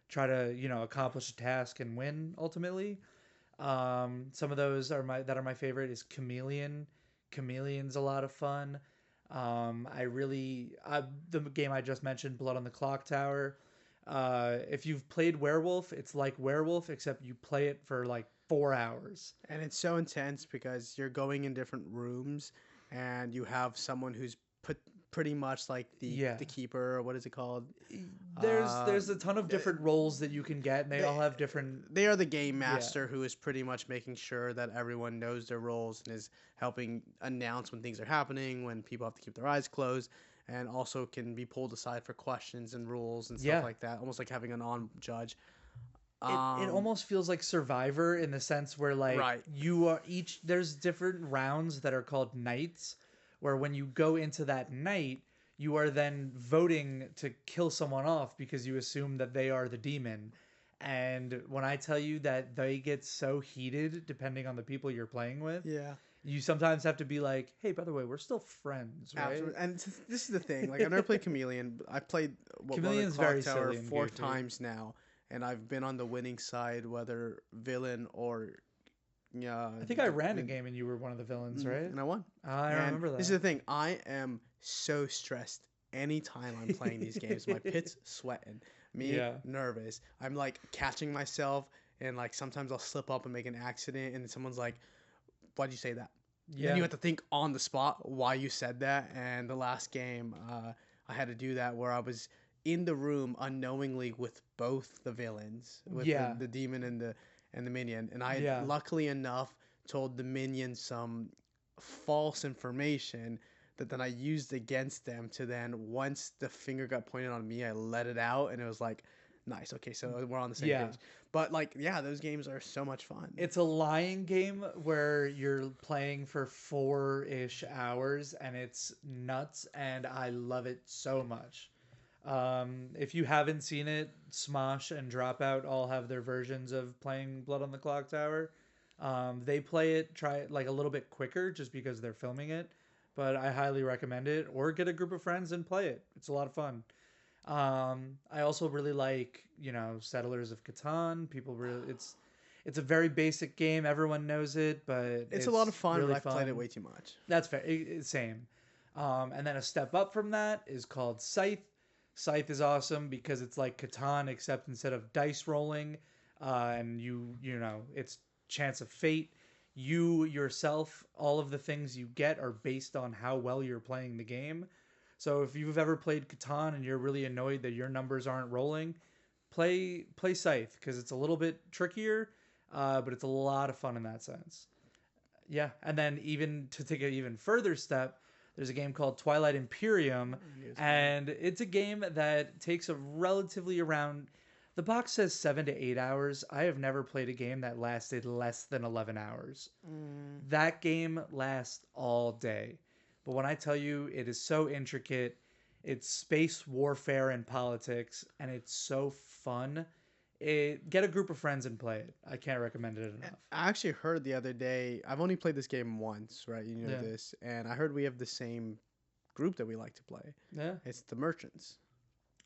Speaker 1: try to accomplish a task and win ultimately. Some of those are my favorite is Chameleon. Chameleon's a lot of fun. The game I just mentioned, Blood on the Clock Tower. If you've played Werewolf, it's like Werewolf, except you play it for like 4 hours.
Speaker 2: And it's so intense because you're going in different rooms and you have someone who's pretty much like the keeper, or what is it called?
Speaker 1: There's a ton of different roles that you can get, and they all have different...
Speaker 2: They are the game master who is pretty much making sure that everyone knows their roles and is helping announce when things are happening, when people have to keep their eyes closed, and also can be pulled aside for questions and rules and stuff like that, almost like having an on-judge.
Speaker 1: It almost feels like Survivor in the sense where you are there's different rounds that are called nights, where when you go into that night, you are then voting to kill someone off because you assume that they are the demon. And when I tell you that they get so heated depending on the people you're playing with, you sometimes have to be like, hey, by the way, we're still friends, right?
Speaker 2: Absolutely. And this is the thing. Like, I've never played Chameleon. I played
Speaker 1: Chameleon's very silly and
Speaker 2: 4
Speaker 1: goofy.
Speaker 2: times now, and I've been on the winning side, whether villain or...
Speaker 1: I think I ran a game and you were one of the villains, right?
Speaker 2: And I won.
Speaker 1: I remember that.
Speaker 2: This is the thing. I am so stressed anytime I'm playing these games. My pit's sweating. Nervous. I'm like catching myself, and like sometimes I'll slip up and make an accident, and someone's like, "Why'd you say that?" Yeah. And you have to think on the spot why you said that. And the last game, I had to do that where I was in the room unknowingly with both the villains, with the demon and the minion, and I luckily enough told the minion some false information that then I used against them to then, once the finger got pointed on me, I let it out, and it was like, nice, okay, so we're on the same page. But like, those games are so much fun.
Speaker 1: It's a lying game where you're playing for 4-ish hours, and it's nuts, and I love it so much. If you haven't seen it, Smosh and Dropout all have their versions of playing Blood on the Clock Tower. They try it like a little bit quicker just because they're filming it, but I highly recommend it. Or get a group of friends and play it. It's a lot of fun. I also really like, Settlers of Catan. It's a very basic game. Everyone knows it, but
Speaker 2: it's a lot of fun.
Speaker 1: Really
Speaker 2: I've played it way too much.
Speaker 1: That's fair. Same. And then a step up from that is called Scythe. Scythe is awesome because it's like Catan, except instead of dice rolling, and it's chance of fate. You yourself, all of the things you get are based on how well you're playing the game. So if you've ever played Catan and you're really annoyed that your numbers aren't rolling, play Scythe because it's a little bit trickier, but it's a lot of fun in that sense. Yeah, and then even to take an even further step, there's a game called Twilight Imperium, and it's a game that takes a relatively around... The box says 7 to 8 hours. I have never played a game that lasted less than 11 hours. That game lasts all day. But when I tell you it is so intricate, it's space warfare and politics, and it's so fun. Get a group of friends and play it. I can't recommend it enough.
Speaker 2: I actually heard the other day, I've only played this game once, right? You know this. And I heard we have the same group that we like to play. Yeah. It's the Merchants.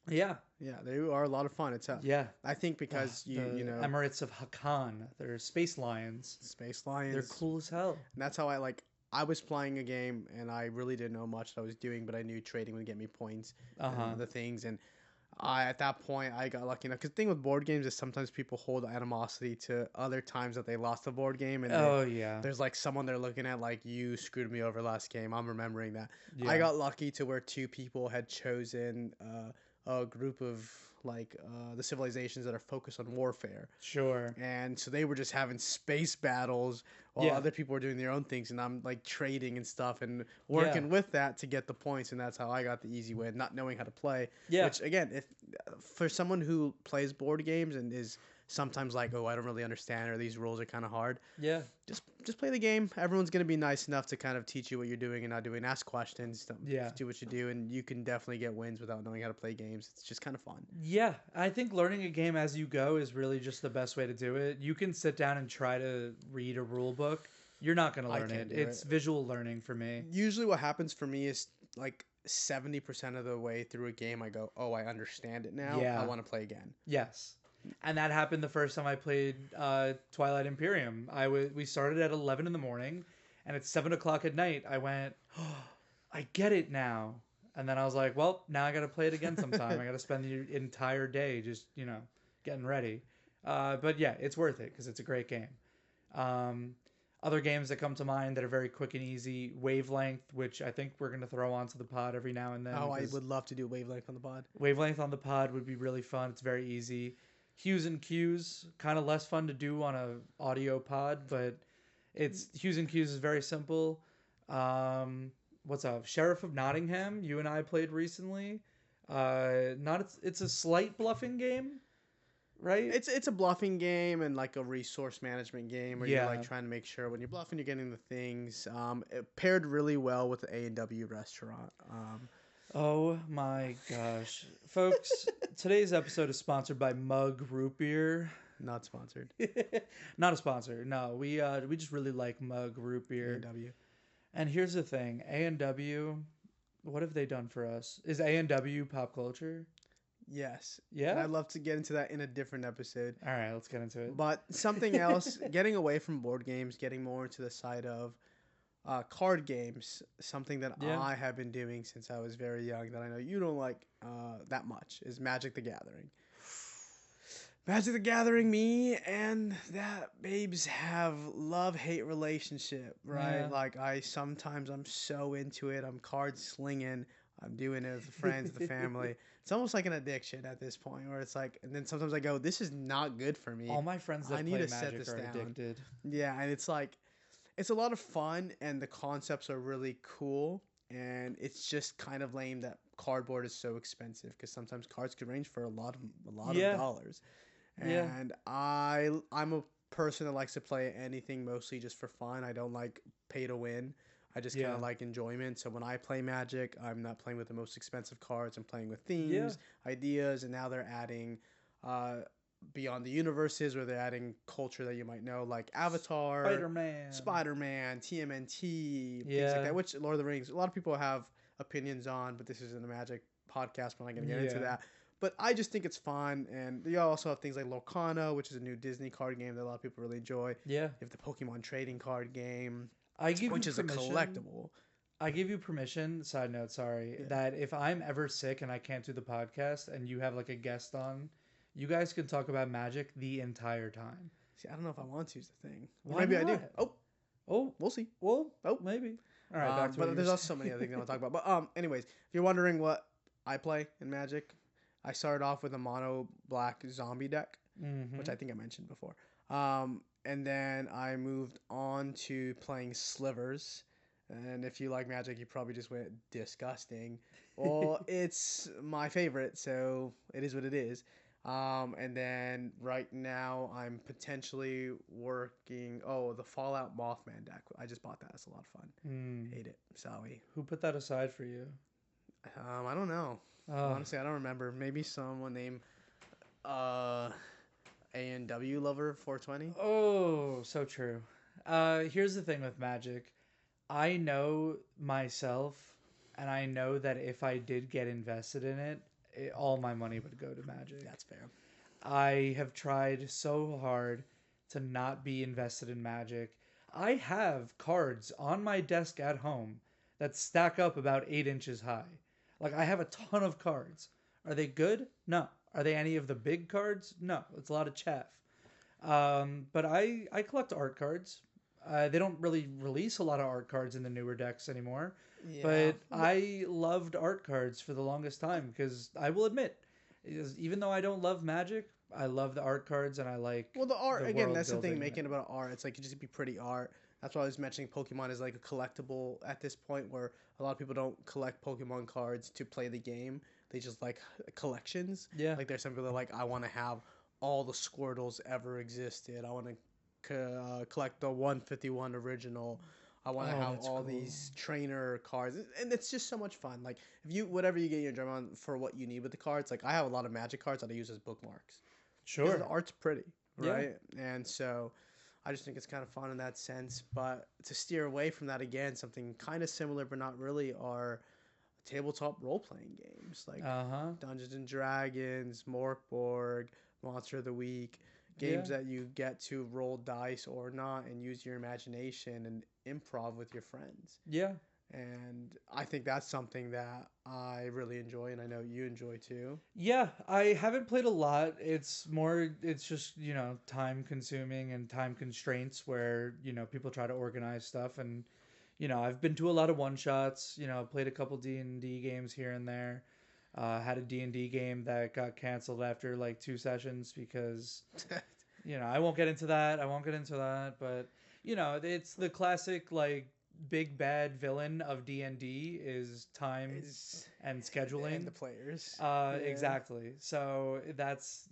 Speaker 1: Yeah.
Speaker 2: Yeah, they are a lot of fun. It's I think because you know,
Speaker 1: Emirates of Hakan, they're space lions.
Speaker 2: Space lions.
Speaker 1: They're cool as hell.
Speaker 2: And that's how I like I was playing a game and I really didn't know much that I was doing, but I knew trading would get me points and
Speaker 1: Uh-huh.
Speaker 2: other things. And at that point, I got lucky enough. Because the thing with board games is sometimes people hold animosity to other times that they lost a board game, and
Speaker 1: Oh yeah.
Speaker 2: there's like someone they're looking at like you screwed me over last game. I'm remembering that. I
Speaker 1: Yeah.
Speaker 2: got lucky to where two people had chosen a group of like the civilizations that are focused on warfare,
Speaker 1: Sure.
Speaker 2: and so they were just having space battles while
Speaker 1: Yeah.
Speaker 2: other people were doing their own things, and I'm like trading and stuff and
Speaker 1: Yeah.
Speaker 2: working with that to get the points, and that's how I got the easy win, not knowing how to play.
Speaker 1: Yeah.
Speaker 2: Which again, if for someone who plays board games and is sometimes like, oh, I don't really understand, or these rules are kind of hard,
Speaker 1: Yeah.
Speaker 2: just play the game. Everyone's gonna be nice enough to kind of teach you what you're doing and not doing. Ask questions,
Speaker 1: Yeah.
Speaker 2: do what you do, and you can definitely get wins without knowing how to play games. It's just kind of fun.
Speaker 1: Yeah, I think learning a game as you go is really just the best way to do it. You can sit down and try to read a rule book. You're not going to
Speaker 2: I
Speaker 1: learn
Speaker 2: can't
Speaker 1: it.
Speaker 2: do
Speaker 1: It's
Speaker 2: it.
Speaker 1: visual learning for me.
Speaker 2: Usually, what happens for me is like 70% of the way through a game, I go, oh, I understand it now. I
Speaker 1: Yeah.
Speaker 2: want to play again.
Speaker 1: Yes. And that happened the first time I played Twilight Imperium. We started at 11 in the morning, and at 7 o'clock at night, I went, oh, I get it now. And then I was like, well, now I got to play it again sometime. I got to spend the entire day just, getting ready. But yeah, it's worth it because it's a great game. Um, Other games that come to mind that are very quick and easy, Wavelength, which I think we're going to throw onto the pod every now and then.
Speaker 2: Oh, I would love to do Wavelength on the pod.
Speaker 1: Wavelength on the pod would be really fun. It's very easy. Hues and Cues, kind of less fun to do on a audio pod, but it's Hues and Cues is very simple. What's up? Sheriff of Nottingham, you and I played recently. Not it's a slight bluffing game, right?
Speaker 2: It's a bluffing game and like a resource management game where you're
Speaker 1: Yeah.
Speaker 2: like trying to make sure when you're bluffing you're getting the things. It paired really well with the A&W restaurant.
Speaker 1: Oh my gosh. Folks, today's episode is sponsored by Mug Root Beer.
Speaker 2: Not sponsored.
Speaker 1: Not a sponsor. No, we just really like Mug Root Beer.
Speaker 2: A&W.
Speaker 1: And here's the thing, A&W, what have they done for us? Is A&W pop culture?
Speaker 2: Yes.
Speaker 1: Yeah?
Speaker 2: And I'd love to get into that in a different episode.
Speaker 1: All right, let's get into it.
Speaker 2: But something else, getting away from board games, getting more into the side of card games, something that
Speaker 1: Yeah.
Speaker 2: I have been doing since I was very young that I know you don't like that much, is Magic the Gathering. Magic the Gathering, me and that babes have love-hate relationship, right?
Speaker 1: Yeah.
Speaker 2: Like sometimes I'm so into it, I'm card slinging, I'm doing it with the friends, the family. It's almost like an addiction at this point, where it's like, and then sometimes I go, this is not good for me.
Speaker 1: All my friends that
Speaker 2: I need
Speaker 1: play
Speaker 2: to set
Speaker 1: Magic
Speaker 2: this
Speaker 1: are
Speaker 2: down.
Speaker 1: addicted.
Speaker 2: Yeah, and it's like, it's a lot of fun, and the concepts are really cool. And it's just kind of lame that cardboard is so expensive because sometimes cards could range for a lot
Speaker 1: Yeah.
Speaker 2: of dollars.
Speaker 1: Yeah.
Speaker 2: And I'm a person that likes to play anything mostly just for fun. I don't like pay to win. I just kind
Speaker 1: Yeah.
Speaker 2: of like enjoyment. So when I play Magic, I'm not playing with the most expensive cards. I'm playing with themes, ideas, and now they're adding beyond the universes, where they're adding culture that you might know, like Avatar, Spider-Man, TMNT, things
Speaker 1: Yeah.
Speaker 2: like that. Which Lord of the Rings, a lot of people have opinions on, but this isn't a Magic podcast. We're not going to get into
Speaker 1: Yeah.
Speaker 2: that. But I just think it's fun, and you also have things like Lorcana, which is a new Disney card game that a lot of people really enjoy.
Speaker 1: Yeah.
Speaker 2: You have the Pokemon trading card game,
Speaker 1: I give
Speaker 2: which
Speaker 1: you
Speaker 2: is a
Speaker 1: permission.
Speaker 2: collectible.
Speaker 1: I give you permission, side note, sorry,
Speaker 2: Yeah.
Speaker 1: that if I'm ever sick and I can't do the podcast and you have like a guest on, you guys can talk about Magic the entire time.
Speaker 2: See, I don't know if I want to, is the thing. Or
Speaker 1: Why
Speaker 2: maybe I do.
Speaker 1: not?
Speaker 2: Oh,
Speaker 1: Oh,
Speaker 2: we'll see.
Speaker 1: well,
Speaker 2: Oh.
Speaker 1: maybe. All right, back to what
Speaker 2: but
Speaker 1: you
Speaker 2: there's
Speaker 1: were
Speaker 2: also so many other things I want to talk about. But anyways, if you're wondering what I play in Magic, I started off with a mono black zombie deck,
Speaker 1: Mm-hmm.
Speaker 2: which I think I mentioned before. And then I moved on to playing slivers. And if you like Magic, you probably just went disgusting. Well, it's my favorite, so it is what it is. And then right now I'm potentially working. Oh, the Fallout Mothman deck. I just bought that. It's a lot of fun.
Speaker 1: Mm.
Speaker 2: Hate it. Sorry.
Speaker 1: Who put that aside for you?
Speaker 2: I don't know.
Speaker 1: Oh,
Speaker 2: Honestly, I don't remember. Maybe someone named A&W Lover 420.
Speaker 1: oh, so true. Here's the thing with Magic. I know myself, and I know that if I did get invested in it, all my money would go to Magic.
Speaker 2: That's fair.
Speaker 1: I have tried so hard to not be invested in Magic. I have cards on my desk at home that stack up about 8 inches high. Like, I have a ton of cards. Are they good? No. Are they any of the big cards? No. It's a lot of chaff. But I collect art cards. They don't really release a lot of art cards in the newer decks anymore.
Speaker 2: Yeah.
Speaker 1: But I loved art cards for the longest time because I will admit, even though I don't love Magic, I love the art cards and I like
Speaker 2: Well, the art
Speaker 1: the
Speaker 2: again.
Speaker 1: world
Speaker 2: That's the thing.
Speaker 1: building.
Speaker 2: Making about art, it's like it just be pretty art. That's why I was mentioning Pokemon is like a collectible at this point, where a lot of people don't collect Pokemon cards to play the game. They just like collections.
Speaker 1: Yeah.
Speaker 2: Like there's some people that are like, I want to have all the Squirtles ever existed. I want to collect the 151 original. I want to
Speaker 1: Oh,
Speaker 2: have
Speaker 1: that's
Speaker 2: all
Speaker 1: cool.
Speaker 2: these trainer cards, and it's just so much fun. Like if you whatever you get your drum on for what you need with the cards. Like I have a lot of Magic cards that I use as bookmarks because the
Speaker 1: Sure.
Speaker 2: art's pretty,
Speaker 1: Yeah.
Speaker 2: right? And so I just think it's kind of fun in that sense. But to steer away from that again, something kind of similar but not really are tabletop role playing games like
Speaker 1: Uh huh.
Speaker 2: Dungeons and Dragons, Morkborg, Monster of the Week,
Speaker 1: Yeah.
Speaker 2: games that you get to roll dice or not and use your imagination and improv with your friends.
Speaker 1: Yeah.
Speaker 2: And I think that's something that I really enjoy and I know you enjoy too.
Speaker 1: Yeah. I haven't played a lot. It's just, time consuming and time constraints where, people try to organize stuff. And, I've been to a lot of one shots, played a couple D&D games here and there. Had a D&D game that got canceled after like 2 sessions because I won't get into that. I won't get into that, but it's the classic like big bad villain of D&D is time
Speaker 2: Is
Speaker 1: and
Speaker 2: and
Speaker 1: scheduling.
Speaker 2: the players. Yeah.
Speaker 1: Exactly. So that's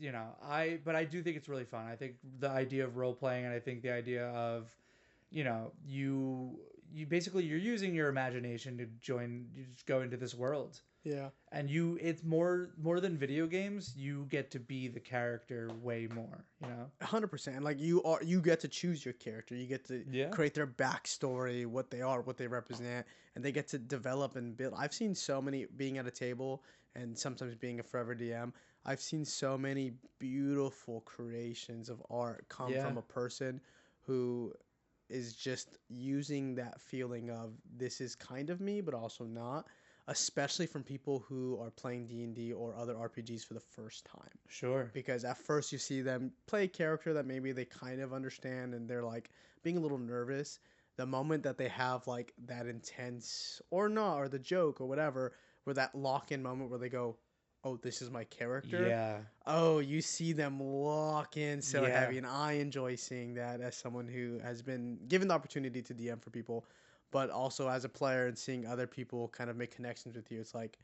Speaker 1: but I do think it's really fun. I think the idea of role playing, and I think the idea of you basically you're using your imagination to join you just go into this world,
Speaker 2: Yeah.
Speaker 1: and it's more than video games. You get to be the character way more.
Speaker 2: 100%. Like you get to choose your character. You get to
Speaker 1: Yeah.
Speaker 2: create their backstory, what they are, what they represent, and they get to develop and build. I've seen so many being at a table and sometimes being a forever DM. I've seen so many beautiful creations of art come
Speaker 1: Yeah.
Speaker 2: from a person who is just using that feeling of this is kind of me but also not, especially from people who are playing D&D or other RPGs for the first time,
Speaker 1: Sure.
Speaker 2: because at first you see them play a character that maybe they kind of understand and they're like being a little nervous. The moment that they have like that intense or not or the joke or whatever, where that lock-in moment where they go, oh, this is my character.
Speaker 1: Yeah.
Speaker 2: Oh, you see them lock in so
Speaker 1: Yeah.
Speaker 2: heavy, and I enjoy seeing that as someone who has been given the opportunity to DM for people, but also as a player and seeing other people kind of make connections with you. It's like,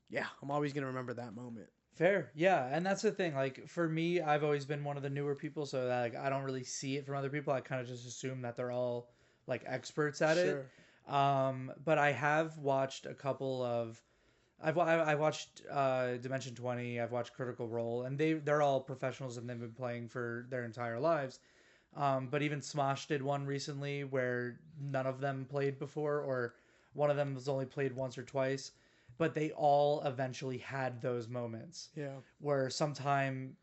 Speaker 2: yeah, I'm always gonna remember that moment.
Speaker 1: Fair. Yeah, and that's the thing. Like for me, I've always been one of the newer people, so that, like I don't really see it from other people. I kind of just assume that they're all like experts at it.
Speaker 2: Sure.
Speaker 1: But I have watched a couple of I watched Dimension 20. I've watched Critical Role, and they're all professionals and they've been playing for their entire lives. But even Smosh did one recently where none of them played before, or one of them was only played once or twice. But they all eventually had those moments
Speaker 2: Yeah.
Speaker 1: where sometime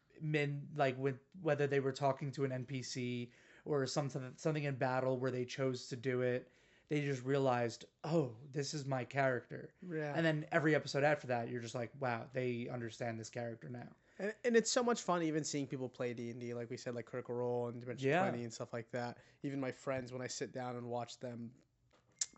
Speaker 1: like with whether they were talking to an NPC or something in battle where they chose to do it, they just realized, oh, this is my character.
Speaker 2: Yeah.
Speaker 1: And then every episode after that, you're just like, wow, they understand this character now.
Speaker 2: And it's so much fun even seeing people play D&D, like we said, like Critical Role and Dimension
Speaker 1: Yeah.
Speaker 2: 20 and stuff like that. Even my friends, when I sit down and watch them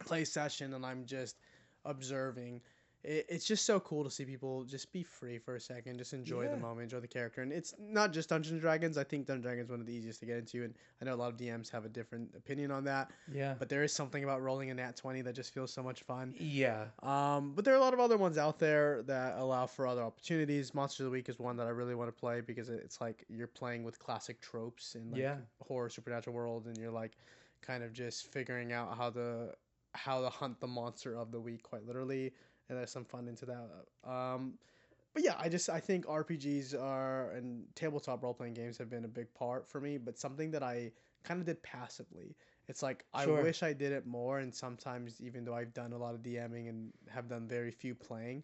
Speaker 2: play session and I'm just observing, it's just so cool to see people just be free for a second, just enjoy the
Speaker 1: Yeah.
Speaker 2: moment, enjoy the character. And it's not just Dungeons and Dragons. I think Dungeons and Dragons is one of the easiest to get into, and I know a lot of DMs have a different opinion on that.
Speaker 1: Yeah.
Speaker 2: But there is something about rolling a nat 20 that just feels so much fun.
Speaker 1: Yeah.
Speaker 2: But there are a lot of other ones out there that allow for other opportunities. Monster of the Week is one that I really want to play because it's like you're playing with classic tropes in like
Speaker 1: Yeah.
Speaker 2: horror supernatural world, and you're like kind of just figuring out how to hunt the monster of the week, quite literally, and there's some fun into that. But yeah, I think RPGs are and tabletop role playing games have been a big part for me, but something that I kind of did passively. It's like I
Speaker 1: Sure.
Speaker 2: wish I did it more, and sometimes even though I've done a lot of DMing and have done very few playing,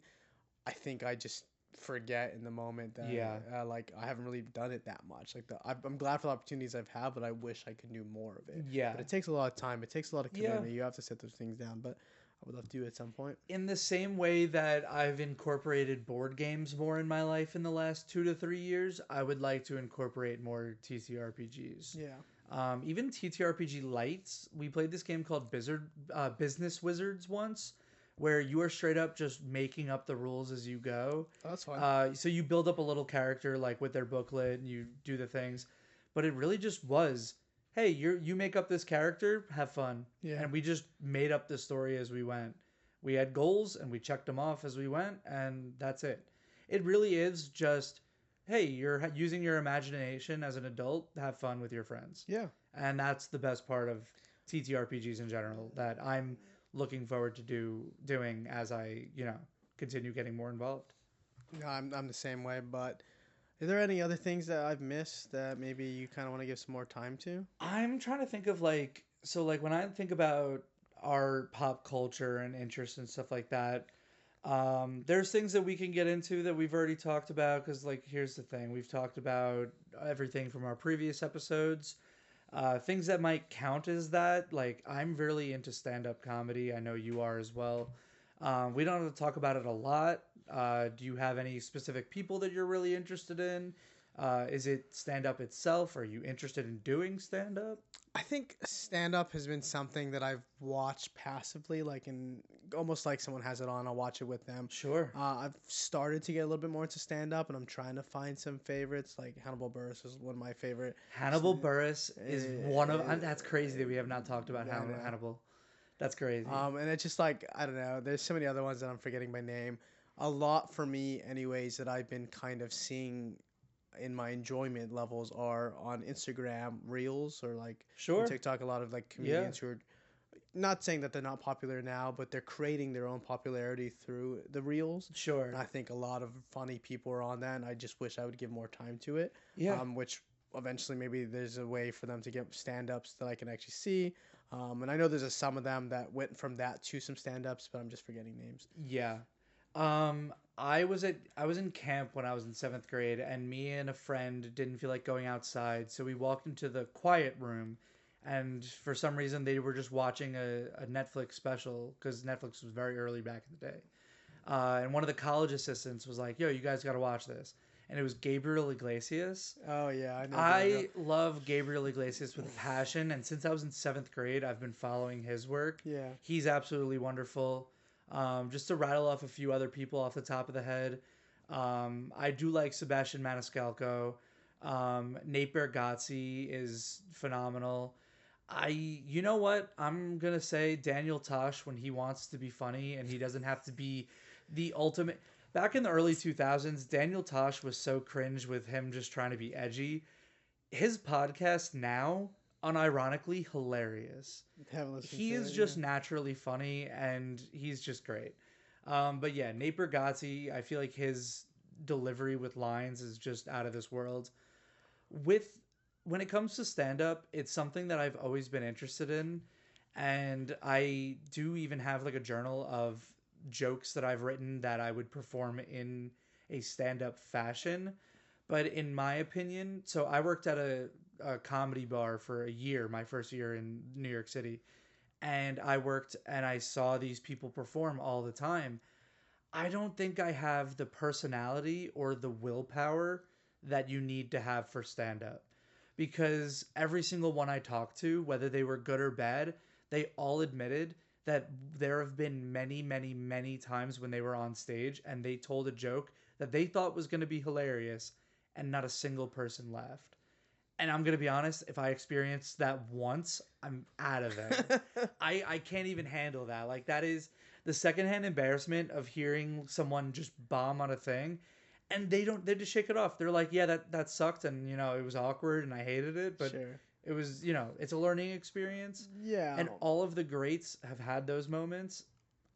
Speaker 2: I think I just forget in the moment that
Speaker 1: Yeah.
Speaker 2: like I haven't really done it that much. Like I'm glad for the opportunities I've had, but I wish I could do more of it.
Speaker 1: Yeah.
Speaker 2: But it takes a lot of time. It takes a lot of
Speaker 1: Yeah.
Speaker 2: commitment. You have to set those things down. But I would love to do it at some point.
Speaker 1: In the same way that I've incorporated board games more in my life in the last 2 to 3 years, I would like to incorporate more TTRPGs.
Speaker 2: Yeah.
Speaker 1: Even TTRPG lights. We played this game called Business Wizards once, where you are straight up just making up the rules as you go.
Speaker 2: Oh, that's fine.
Speaker 1: So you build up a little character like with their booklet, and you do the things, but it really just was, hey, you make up this character, have fun,
Speaker 2: Yeah.
Speaker 1: and we just made up the story as we went. We had goals and we checked them off as we went, and that's it. It really is just, hey, you're using your imagination as an adult, have fun with your friends.
Speaker 2: Yeah.
Speaker 1: And that's the best part of TTRPGs in general that I'm looking forward to doing as I, continue getting more involved.
Speaker 2: No, I'm the same way. But are there any other things that I've missed that maybe you kind of want to give some more time to?
Speaker 1: I'm trying to think of when I think about our pop culture and interests and stuff like that, there's things that we can get into that we've already talked about because, here's the thing. We've talked about everything from our previous episodes. Things that might count as that, like I'm really into stand-up comedy. I know you are as well. We don't have to talk about it a lot. Do you have any specific people that you're really interested in? Is it stand-up itself? Are you interested in doing stand-up?
Speaker 2: I think stand up has been something that I've watched passively, like in almost like someone has it on, I'll watch it with them.
Speaker 1: Sure.
Speaker 2: I've started to get a little bit more into stand up, and I'm trying to find some favorites. Like Hannibal Buress is one of my favorite.
Speaker 1: Hannibal Buress is one of. That's crazy that we have not talked about Hannibal. That's crazy.
Speaker 2: And it's just like I don't know. There's so many other ones that I'm forgetting by name. A lot for me, anyways, that I've been kind of seeing in my enjoyment levels are on Instagram Reels or like
Speaker 1: Sure.
Speaker 2: on TikTok. A lot of like comedians who are not saying that they're not popular now, but they're creating their own popularity through the Reels.
Speaker 1: Sure.
Speaker 2: And I think a lot of funny people are on that, and I just wish I would give more time to it.
Speaker 1: Yeah.
Speaker 2: Which eventually maybe there's a way for them to get stand-ups that I can actually see. And I know there's some of them that went from that to some stand-ups, but I'm just forgetting names.
Speaker 1: Yeah. I was in camp when I was in 7th grade, and me and a friend didn't feel like going outside, so we walked into the quiet room, and for some reason they were just watching a Netflix special because Netflix was very early back in the day. And one of the college assistants was like, "Yo, you guys got to watch this," and it was Gabriel Iglesias.
Speaker 2: Oh yeah, I know.
Speaker 1: I love Gabriel Iglesias with a passion, and since I was in 7th grade, I've been following his work.
Speaker 2: Yeah.
Speaker 1: He's absolutely wonderful. Just to rattle off a few other people off the top of the head, I do like Sebastian Maniscalco. Nate Bargatze is phenomenal. You know what? I'm gonna say Daniel Tosh when he wants to be funny and he doesn't have to be the ultimate. Back in the early 2000s, Daniel Tosh was so cringe with him just trying to be edgy. His podcast now, unironically, hilarious. He is just naturally funny and he's just great. But yeah, Nate Bargatze, I feel like his delivery with lines is just out of this world. When it comes to stand-up, it's something that I've always been interested in, and I do even have like a journal of jokes that I've written that I would perform in a stand-up fashion. But in my opinion, so I worked at a comedy bar for a year, my first year in New York City, and I worked and I saw these people perform all the time. I don't think I have the personality or the willpower that you need to have for stand-up, because every single one I talked to, whether they were good or bad, they all admitted that there have been many, many, many times when they were on stage and they told a joke that they thought was going to be hilarious and not a single person laughed. And I'm going to be honest, if I experienced that once, I'm out of there. I can't even handle that. Like, that is the secondhand embarrassment of hearing someone just bomb on a thing. And they just shake it off. They're like, yeah, that sucked. And, it was awkward and I hated it. But
Speaker 2: Sure.
Speaker 1: It was, it's a learning experience.
Speaker 2: Yeah.
Speaker 1: And all of the greats have had those moments.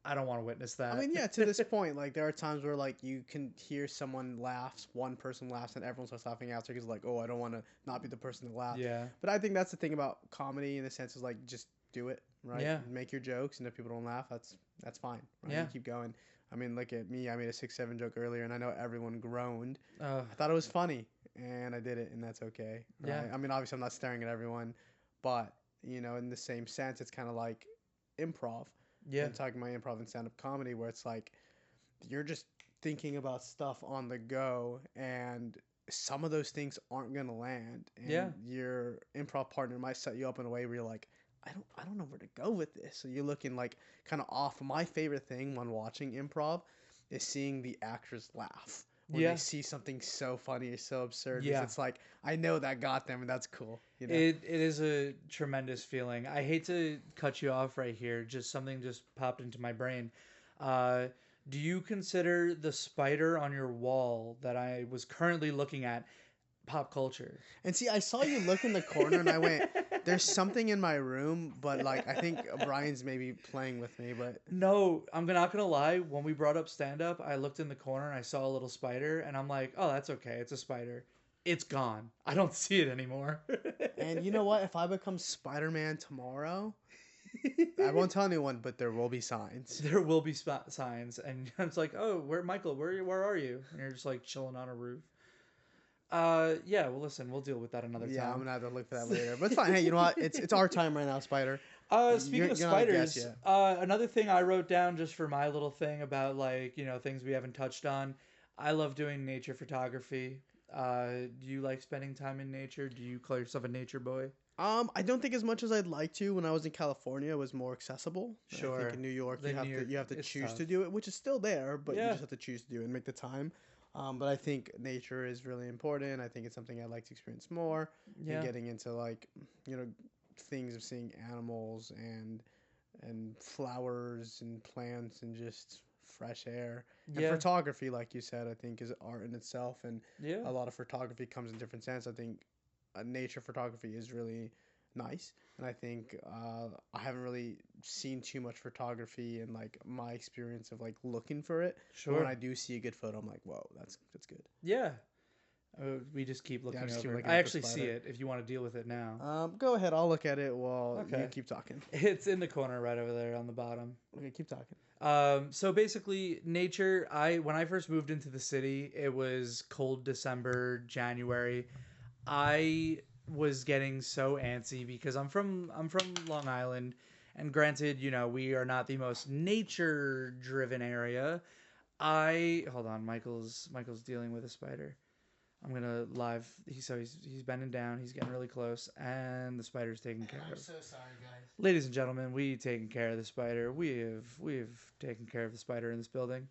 Speaker 1: I don't want to witness that.
Speaker 2: I mean, yeah, to this point, like, there are times where, like, you can hear someone laughs, one person laughs, and everyone starts laughing after because, like, oh, I don't want to not be the person that laughed.
Speaker 1: Yeah.
Speaker 2: But I think that's the thing about comedy in the sense is, like, just do it, right?
Speaker 1: Yeah.
Speaker 2: Make your jokes, and if people don't laugh, that's fine, right?
Speaker 1: Yeah.
Speaker 2: You keep going. I mean, look at me. I made a 6'7" joke earlier, and I know everyone groaned.
Speaker 1: Uh,
Speaker 2: I thought it was funny, and I did it, and that's okay,
Speaker 1: yeah,
Speaker 2: right? I mean, obviously, I'm not staring at everyone, but in the same sense, it's kind of like improv,
Speaker 1: yeah,
Speaker 2: and talking about improv and stand-up comedy, where it's like you're just thinking about stuff on the go, and some of those things aren't gonna land,
Speaker 1: yeah,
Speaker 2: and your improv partner might set you up in a way where you're like, I don't know where to go with this. So you're looking like kind of off. My favorite thing when watching improv is seeing the actors laugh when they
Speaker 1: yeah,
Speaker 2: see something so funny or so absurd. Because
Speaker 1: yeah.
Speaker 2: it's like I know that got them, and that's cool.
Speaker 1: It is a tremendous feeling. I hate to cut you off right here. Just something just popped into my brain. Uh, do you consider the spider on your wall that I was currently looking at pop culture?
Speaker 2: And see, I saw you look in the corner, and I went, "There's something in my room," but like I think Brian's maybe playing with me, but.
Speaker 1: No, I'm not gonna lie. When we brought up stand up, I looked in the corner and I saw a little spider, and I'm like, "Oh, that's okay. It's a spider. It's gone. I don't see it anymore."
Speaker 2: And you know what? If I become Spider-Man tomorrow, I won't tell anyone, but there will be signs.
Speaker 1: There will be signs, and it's like, "Oh, where Michael? Where are you?" And you're just like chilling on a roof. Yeah. Well, listen, we'll deal with that another
Speaker 2: Yeah, I'm
Speaker 1: time.
Speaker 2: gonna have to look for that later. But it's fine. Hey, you know what? It's our time right now, Spider.
Speaker 1: Speaking of
Speaker 2: You're not a guest
Speaker 1: spiders,
Speaker 2: yet.
Speaker 1: another thing I wrote down just for my little thing about like things we haven't touched on. I love doing nature photography. Do you like spending time in nature? Do you call yourself a nature boy?
Speaker 2: I don't think as much as I'd like to. When I was in California, it was more accessible. I think
Speaker 1: Sure.
Speaker 2: in New York,
Speaker 1: The New York,
Speaker 2: you have to
Speaker 1: it's
Speaker 2: choose to
Speaker 1: tough.
Speaker 2: do it, which is still there, but you
Speaker 1: Yeah.
Speaker 2: just have to choose to do it and make the time. But I think nature is really important. I think it's something I'd like to experience more, and
Speaker 1: Yeah.
Speaker 2: getting into like you know things of seeing animals and flowers and plants and just fresh air and
Speaker 1: Yeah.
Speaker 2: photography, like you said, I think is art in itself, and
Speaker 1: Yeah.
Speaker 2: a lot of photography comes in different sense. I think nature photography is really nice, and I think I haven't really seen too much photography in like my experience of like looking for it. But when
Speaker 1: Sure.
Speaker 2: I do see a good photo, I'm like, whoa, that's good.
Speaker 1: Yeah. We just keep
Speaker 2: Yeah, I
Speaker 1: looking
Speaker 2: just keep
Speaker 1: over it.
Speaker 2: looking
Speaker 1: I
Speaker 2: at the
Speaker 1: actually see
Speaker 2: spider.
Speaker 1: it if you want to deal with it now.
Speaker 2: Go ahead, I'll look at it while you
Speaker 1: Okay.
Speaker 2: keep talking.
Speaker 1: It's in the corner right over there on the bottom.
Speaker 2: Okay, keep talking.
Speaker 1: So basically, nature. When I first moved into the city, it was cold December, January. I was getting so antsy because I'm from Long Island, and granted, we are not the most nature driven area. I hold on, Michael's dealing with a spider. I'm gonna live. He's bending down. He's getting really close, and the spider's taken care
Speaker 2: I'm
Speaker 1: of.
Speaker 2: so sorry, guys.
Speaker 1: Ladies and gentlemen, we taken care of the spider. We have taken care of the spider in this building.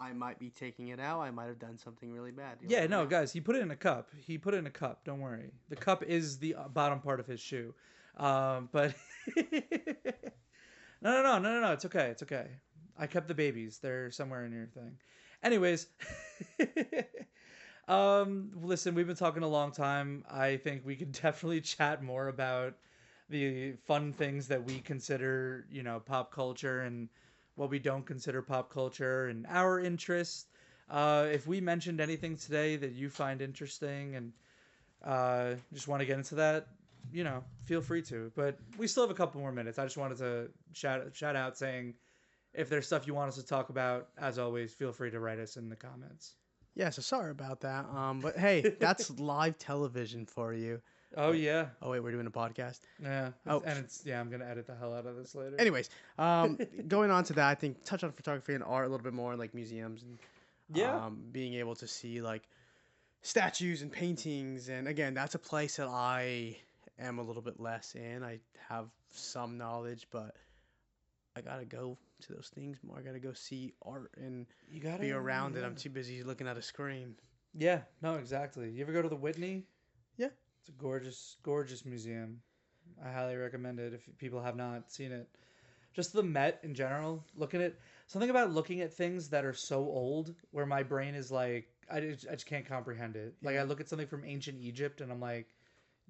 Speaker 2: I might be taking it out. I might have done something really bad.
Speaker 1: Yeah, no, guys, he put it in a cup. He put it in a cup. Don't worry. The cup is the bottom part of his shoe. But no. It's okay. It's okay. I kept the babies. They're somewhere in your thing. Anyways, listen, we've been talking a long time. I think we could definitely chat more about the fun things that we consider, pop culture and what we don't consider pop culture and our interests. If we mentioned anything today that you find interesting and just want to get into that, feel free to. But we still have a couple more minutes. I just wanted to shout out saying if there's stuff you want us to talk about, as always, feel free to write us in the comments.
Speaker 2: Yeah, so sorry about that. But hey, that's live television for you.
Speaker 1: Oh yeah,
Speaker 2: Oh wait, we're doing a podcast.
Speaker 1: yeah.
Speaker 2: Oh,
Speaker 1: I'm gonna edit the hell out of this later.
Speaker 2: anyways, going on to that, I think touch on photography and art a little bit more, like museums and
Speaker 1: Yeah,
Speaker 2: being able to see like statues and paintings, and again, that's a place that I am a little bit less in. I have some knowledge, but I gotta go to those things more. I gotta go see art and
Speaker 1: you gotta
Speaker 2: be around it.
Speaker 1: yeah.
Speaker 2: I'm too busy looking at a screen.
Speaker 1: Yeah, no, exactly. You ever go to the Whitney?
Speaker 2: Yeah.
Speaker 1: It's a gorgeous, gorgeous museum. I highly recommend it if people have not seen it. Just the Met in general. Look at it. Something about looking at things that are so old where my brain is like, I just can't comprehend it. Like, I
Speaker 2: Yeah.
Speaker 1: look at something from ancient Egypt and I'm like,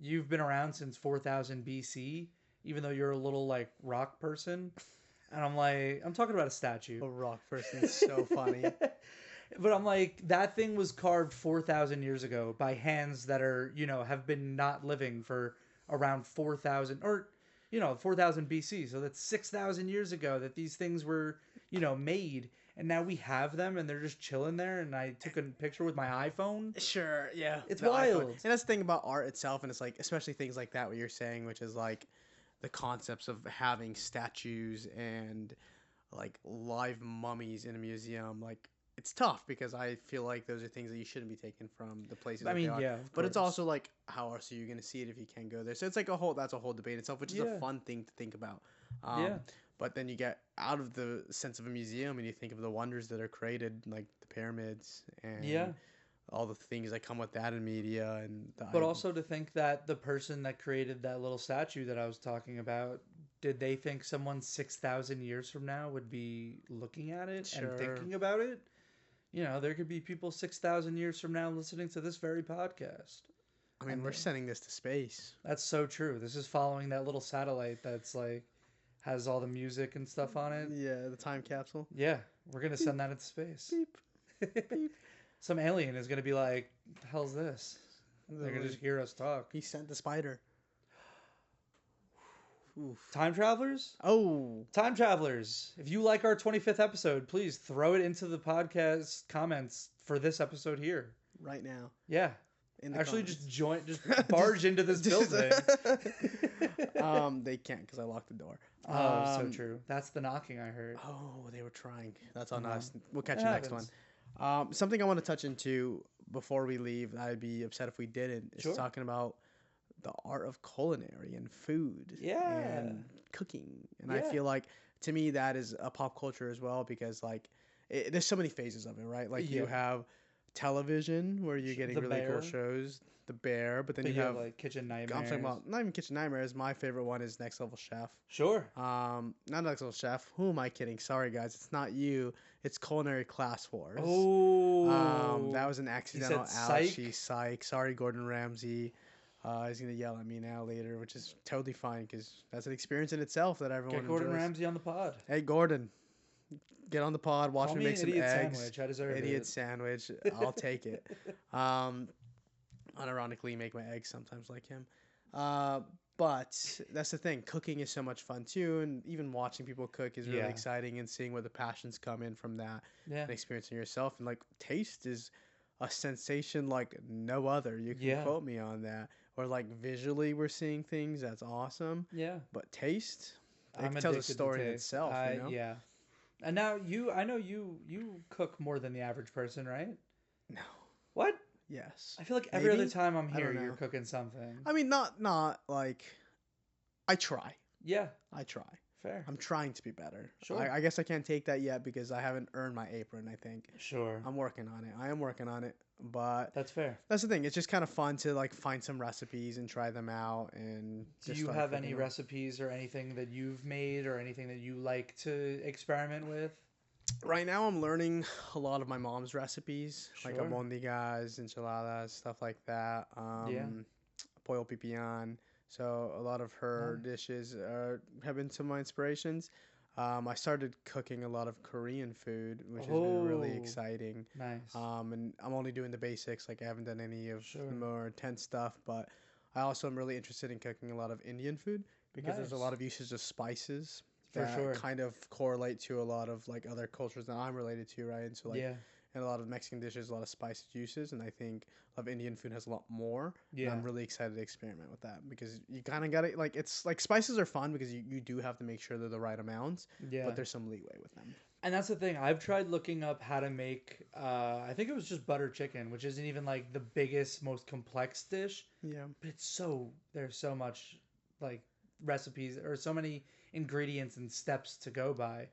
Speaker 1: you've been around since 4000 BC, even though you're a little, like, rock person. And I'm like, I'm talking about a statue.
Speaker 2: A rock person is so funny.
Speaker 1: But I'm like, that thing was carved 4,000 years ago by hands that are, have been not living for around 4,000 or, 4,000 BC. So that's 6,000 years ago that these things were, made. and now we have them and they're just chilling there, and I took a picture with my iPhone.
Speaker 2: Sure, yeah.
Speaker 1: It's
Speaker 2: The iPhone.
Speaker 1: wild.
Speaker 2: And that's the thing about art itself, and it's like, especially things like that, what you're saying, which is like the concepts of having statues and like live mummies in a museum. Like, it's tough because I feel like those are things that you shouldn't be taking from the places
Speaker 1: I
Speaker 2: that they
Speaker 1: mean,
Speaker 2: are.
Speaker 1: yeah, of
Speaker 2: But it's
Speaker 1: course.
Speaker 2: also like, how else are you going to see it if you can't go there? So it's like that's a whole debate itself, which is
Speaker 1: Yeah.
Speaker 2: a fun thing to think about.
Speaker 1: Yeah.
Speaker 2: But then you get out of the sense of a museum and you think of the wonders that are created, like the pyramids and
Speaker 1: Yeah.
Speaker 2: all the things that come with that in media and the
Speaker 1: But also to think that the person that created that little statue that I was talking about, did they think someone 6,000 years from now would be looking at it
Speaker 2: Sure.
Speaker 1: and thinking about it? You know, there could be people 6,000 years from now listening to this very podcast.
Speaker 2: I mean,
Speaker 1: and
Speaker 2: we're
Speaker 1: they-
Speaker 2: sending this to space.
Speaker 1: That's so true. This is following that little satellite that's like has all the music and stuff on it.
Speaker 2: Yeah, the time capsule.
Speaker 1: Yeah, we're gonna send that into space.
Speaker 2: Beep. Beep.
Speaker 1: Some alien is gonna be like, "The hell's this?" They're gonna just hear us talk.
Speaker 2: He sent the spider. Oof.
Speaker 1: Time travelers?
Speaker 2: Oh,
Speaker 1: Time travelers, if you like our 25th episode, please throw it into the podcast comments for this episode here.
Speaker 2: right now.
Speaker 1: Yeah.
Speaker 2: In the
Speaker 1: Actually,
Speaker 2: comments.
Speaker 1: just barge into this building.
Speaker 2: They can't because I locked the door.
Speaker 1: Oh, so true. That's the knocking I heard.
Speaker 2: Oh, they were trying. That's on
Speaker 1: Uh-huh.
Speaker 2: us. We'll catch
Speaker 1: It
Speaker 2: you next one.
Speaker 1: happens.
Speaker 2: Something I want to touch into before we leave, I'd be upset if we didn't, is
Speaker 1: Sure.
Speaker 2: talking about the art of culinary and food
Speaker 1: Yeah.
Speaker 2: and cooking. And I
Speaker 1: Yeah.
Speaker 2: feel like, to me, that is a pop culture as well because, like, there's so many phases of it, right? Like, you
Speaker 1: Yeah.
Speaker 2: have television where you're getting
Speaker 1: The
Speaker 2: really cool
Speaker 1: Bear.
Speaker 2: shows, The Bear, but then
Speaker 1: But
Speaker 2: you have,
Speaker 1: like Kitchen Nightmares.
Speaker 2: I'm talking about, not even Kitchen Nightmares. My favorite one is Next Level Chef.
Speaker 1: Sure.
Speaker 2: Not Next Level Chef. Who am I kidding? Sorry, guys. It's not you. It's Culinary Class Wars.
Speaker 1: Oh.
Speaker 2: That was an accidental
Speaker 1: psych?
Speaker 2: ouchie. Psych. Sorry, Gordon Ramsay. He's gonna yell at me now later, which is totally fine because that's an experience in itself that everyone
Speaker 1: Get Gordon
Speaker 2: enjoys.
Speaker 1: Ramsay on the pod.
Speaker 2: Hey, Gordon, get on the pod. Watch
Speaker 1: Call
Speaker 2: me
Speaker 1: me
Speaker 2: make
Speaker 1: an
Speaker 2: some
Speaker 1: idiot
Speaker 2: eggs.
Speaker 1: sandwich. I deserve
Speaker 2: Idiot
Speaker 1: it.
Speaker 2: sandwich. I'll take it. Unironically, make my eggs sometimes like him. But that's the thing. Cooking is so much fun too, and even watching people cook is really
Speaker 1: Yeah.
Speaker 2: exciting, and seeing where the passions come in from that,
Speaker 1: Yeah.
Speaker 2: and experiencing yourself. And like, taste is a sensation like no other. You can
Speaker 1: Yeah.
Speaker 2: quote me on that. Or like visually, we're seeing things that's awesome.
Speaker 1: Yeah.
Speaker 2: But taste, it
Speaker 1: I'm
Speaker 2: tells a
Speaker 1: addicted to
Speaker 2: story in
Speaker 1: taste.
Speaker 2: itself. You know?
Speaker 1: Yeah. And now I know you cook more than the average person, right?
Speaker 2: No.
Speaker 1: What?
Speaker 2: Yes.
Speaker 1: I feel like every
Speaker 2: Maybe?
Speaker 1: other time I'm
Speaker 2: I
Speaker 1: here,
Speaker 2: don't
Speaker 1: you're
Speaker 2: know.
Speaker 1: cooking something.
Speaker 2: I mean, not like. I try.
Speaker 1: Yeah,
Speaker 2: I try.
Speaker 1: fair.
Speaker 2: I'm trying to be better.
Speaker 1: Sure.
Speaker 2: I guess I can't take that yet because I haven't earned my apron. I think
Speaker 1: Sure.
Speaker 2: I'm working on it. I am working on it, but
Speaker 1: That's fair.
Speaker 2: that's the thing. It's just kind of fun to like find some recipes and try them out. And
Speaker 1: Do
Speaker 2: just
Speaker 1: you
Speaker 2: start
Speaker 1: have any
Speaker 2: cooking them.
Speaker 1: recipes or anything that you've made or anything that you like to experiment with?
Speaker 2: Right now, I'm learning a lot of my mom's recipes, like
Speaker 1: Sure.
Speaker 2: albondigas, enchiladas, stuff like that. Pollo pipián. So a lot of her
Speaker 1: Nice.
Speaker 2: dishes have been some of my inspirations. I started cooking a lot of Korean food, which has been really
Speaker 1: Oh.
Speaker 2: exciting.
Speaker 1: Nice.
Speaker 2: And I'm only doing the basics. Like I haven't done any of
Speaker 1: Sure.
Speaker 2: the more intense stuff. But I also am really interested in cooking a lot of Indian food because there's a
Speaker 1: Nice.
Speaker 2: lot of uses of spices
Speaker 1: For
Speaker 2: that
Speaker 1: sure.
Speaker 2: kind of correlate to a lot of like other cultures that I'm related to, right? And so like
Speaker 1: yeah.
Speaker 2: in a lot of Mexican dishes, a lot of spice juices, and I think a lot of Indian food has a lot more. And
Speaker 1: Yeah.
Speaker 2: I'm really excited to experiment with that because you kind of got to like it's like spices are fun because you do have to make sure they're the right amounts,
Speaker 1: Yeah.
Speaker 2: but there's some leeway with them.
Speaker 1: And that's the thing. I've tried looking up how to make. I think it was just butter chicken, which isn't even like the biggest, most complex dish.
Speaker 2: Yeah.
Speaker 1: But it's so there's so much like recipes or so many ingredients and steps to go by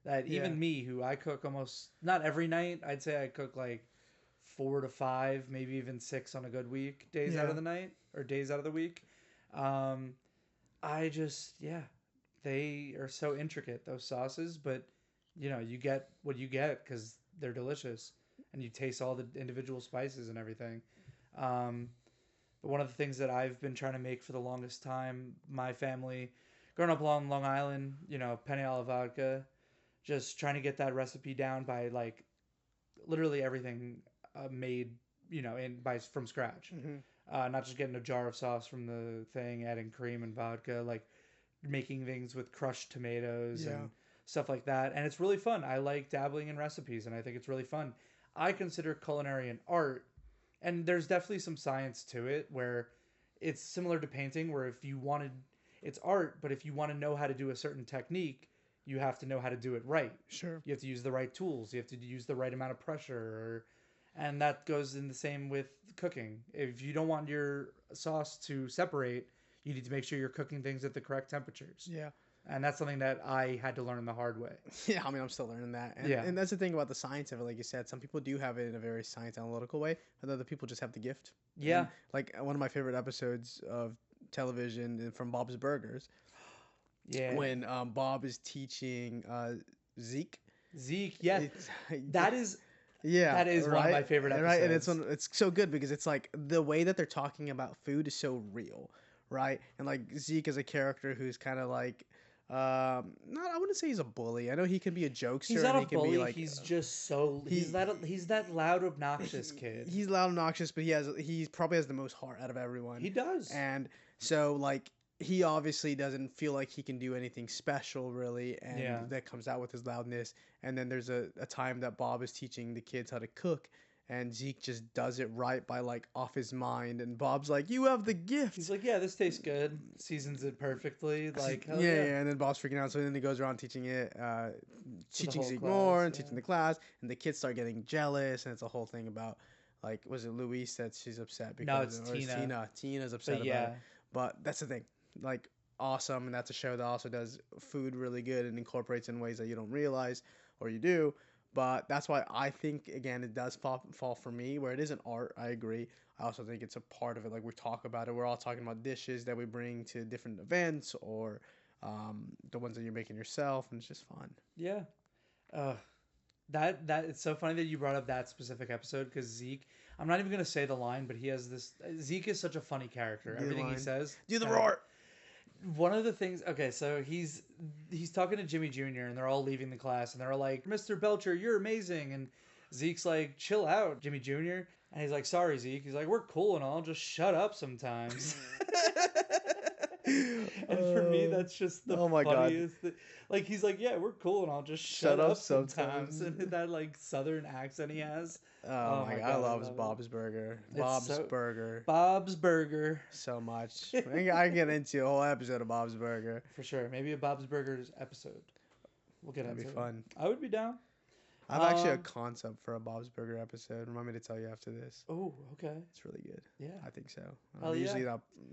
Speaker 1: that even
Speaker 2: Yeah.
Speaker 1: me, who I cook almost not every night, I'd say I cook like 4 to 5, maybe even 6 on a good week, days out
Speaker 2: Yeah.
Speaker 1: of the night or days out of the week. I just they are so intricate, those sauces, but you know you get what you get because they're delicious and you taste all the individual spices and everything. But one of the things that I've been trying to make for the longest time, my family, growing up along Long Island, you know, penne alla vodka, just trying to get that recipe down by like literally everything made, you know, from scratch.
Speaker 2: Mm-hmm.
Speaker 1: Not just getting a jar of sauce from the thing, adding cream and vodka, like making things with crushed tomatoes
Speaker 2: Yeah.
Speaker 1: and stuff like that. And it's really fun. I like dabbling in recipes, and I think it's really fun. I consider culinary an art, and there's definitely some science to it where it's similar to painting, where if you wanted, it's art, but if you want to know how to do a certain technique, you have to know how to do it right.
Speaker 2: Sure.
Speaker 1: You have to use the right tools. You have to use the right amount of pressure, and that goes in the same with cooking. If you don't want your sauce to separate, you need to make sure you're cooking things at the correct temperatures.
Speaker 2: Yeah.
Speaker 1: And that's something that I had to learn the hard way.
Speaker 2: Yeah, I mean, I'm still learning that. And,
Speaker 1: Yeah.
Speaker 2: and that's the thing about the science of it. Like you said, some people do have it in a very science analytical way, and other people just have the gift.
Speaker 1: Yeah.
Speaker 2: And, like one of my favorite episodes of television from Bob's Burgers,
Speaker 1: Yeah.
Speaker 2: when Bob is teaching Zeke.
Speaker 1: Zeke, yeah.
Speaker 2: It's-
Speaker 1: That is
Speaker 2: Yeah,
Speaker 1: that is one of my favorite episodes.
Speaker 2: Right, and it's so good because it's like the way that they're talking about food is so real, right? And like Zeke is a character who's kind of like, not I wouldn't say he's a bully. I know he can be a jokester.
Speaker 1: He's not
Speaker 2: and
Speaker 1: a
Speaker 2: he can
Speaker 1: bully.
Speaker 2: be like,
Speaker 1: He's just so he's that loud, obnoxious kid.
Speaker 2: he's loud, obnoxious, but he probably has the most heart out of everyone.
Speaker 1: He does.
Speaker 2: And so like he obviously doesn't feel like he can do anything special really, and that comes out with his loudness. And then there's a time that Bob is teaching the kids how to cook, and Zeke just does it right by like off his mind, and Bob's like, "You have the gift."
Speaker 1: He's like, "Yeah, this tastes good." Seasons it perfectly. Like, hell
Speaker 2: yeah. And then Bob's freaking out, so then he goes around teaching it, teaching Zeke
Speaker 1: class,
Speaker 2: more, and teaching the class, and the kids start getting jealous, and it's a whole thing about like, was it Louise that she's upset because
Speaker 1: No, it's Tina.
Speaker 2: Tina's upset
Speaker 1: But
Speaker 2: about it. But that's the thing, like, awesome, and that's a show that also does food really good and incorporates in ways that you don't realize, or you do. But that's why I think, again, it does fall for me, where it is an art. I agree. I also think it's a part of it. Like, we talk about it. We're all talking about dishes that we bring to different events, or the ones that you're making yourself, and it's just fun.
Speaker 1: Yeah. That it's so funny that you brought up that specific episode, because Zeke, I'm not even gonna say the line, but he has this. Zeke is such a funny character. Everything he says.
Speaker 2: Do the roar.
Speaker 1: One of the things, okay, so he's talking to Jimmy Jr. and they're all leaving the class and they're like, "Mr. Belcher, you're amazing," and Zeke's like, "Chill out, Jimmy Jr." And he's like, "Sorry, Zeke." He's like, "We're cool and all, just shut up sometimes." And for me, that's just the funniest thing. Like, he's like, "Yeah, we're cool and I'll just shut up sometimes." And that like southern accent he has.
Speaker 2: Oh my god, I love Bob's Burger.
Speaker 1: Bob's Burger.
Speaker 2: So much. I can get into a whole episode of Bob's Burger.
Speaker 1: For sure. Maybe a Bob's Burgers episode. We'll get into it.
Speaker 2: That'd be fun.
Speaker 1: I would be down.
Speaker 2: I have actually a concept for a Bob's Burger episode. Remind me to tell you after this.
Speaker 1: Oh, okay.
Speaker 2: It's really good.
Speaker 1: Yeah.
Speaker 2: I think so.
Speaker 1: Hell yeah.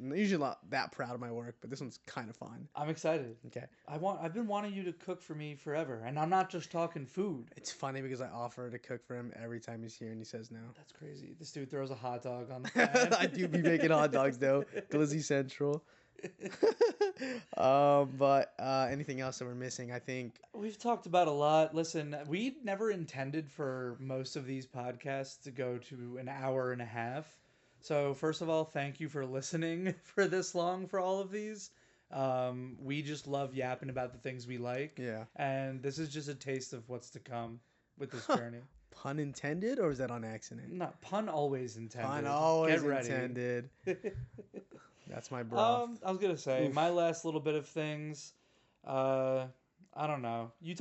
Speaker 2: Usually not that proud of my work, but this one's kind of fun.
Speaker 1: I'm excited.
Speaker 2: Okay.
Speaker 1: I've been wanting you to cook for me forever, and I'm not just talking food.
Speaker 2: It's funny because I offer to cook for him every time he's here, and he says no.
Speaker 1: That's crazy. This dude throws a hot dog on the pan.
Speaker 2: I do be making hot dogs though. Glizzy Central. But anything else that we're missing? I think
Speaker 1: we've talked about a lot. Listen, we never intended for most of these podcasts to go to an hour and a half. So first of all, thank you for listening for this long for all of these. We just love yapping about the things we like.
Speaker 2: Yeah.
Speaker 1: And this is just a taste of what's to come with this journey.
Speaker 2: Pun intended, or is that on accident?
Speaker 1: No, pun always intended.
Speaker 2: Pun always
Speaker 1: Get ready.
Speaker 2: intended. That's my bro.
Speaker 1: I was gonna say my last little bit of things. I don't know. You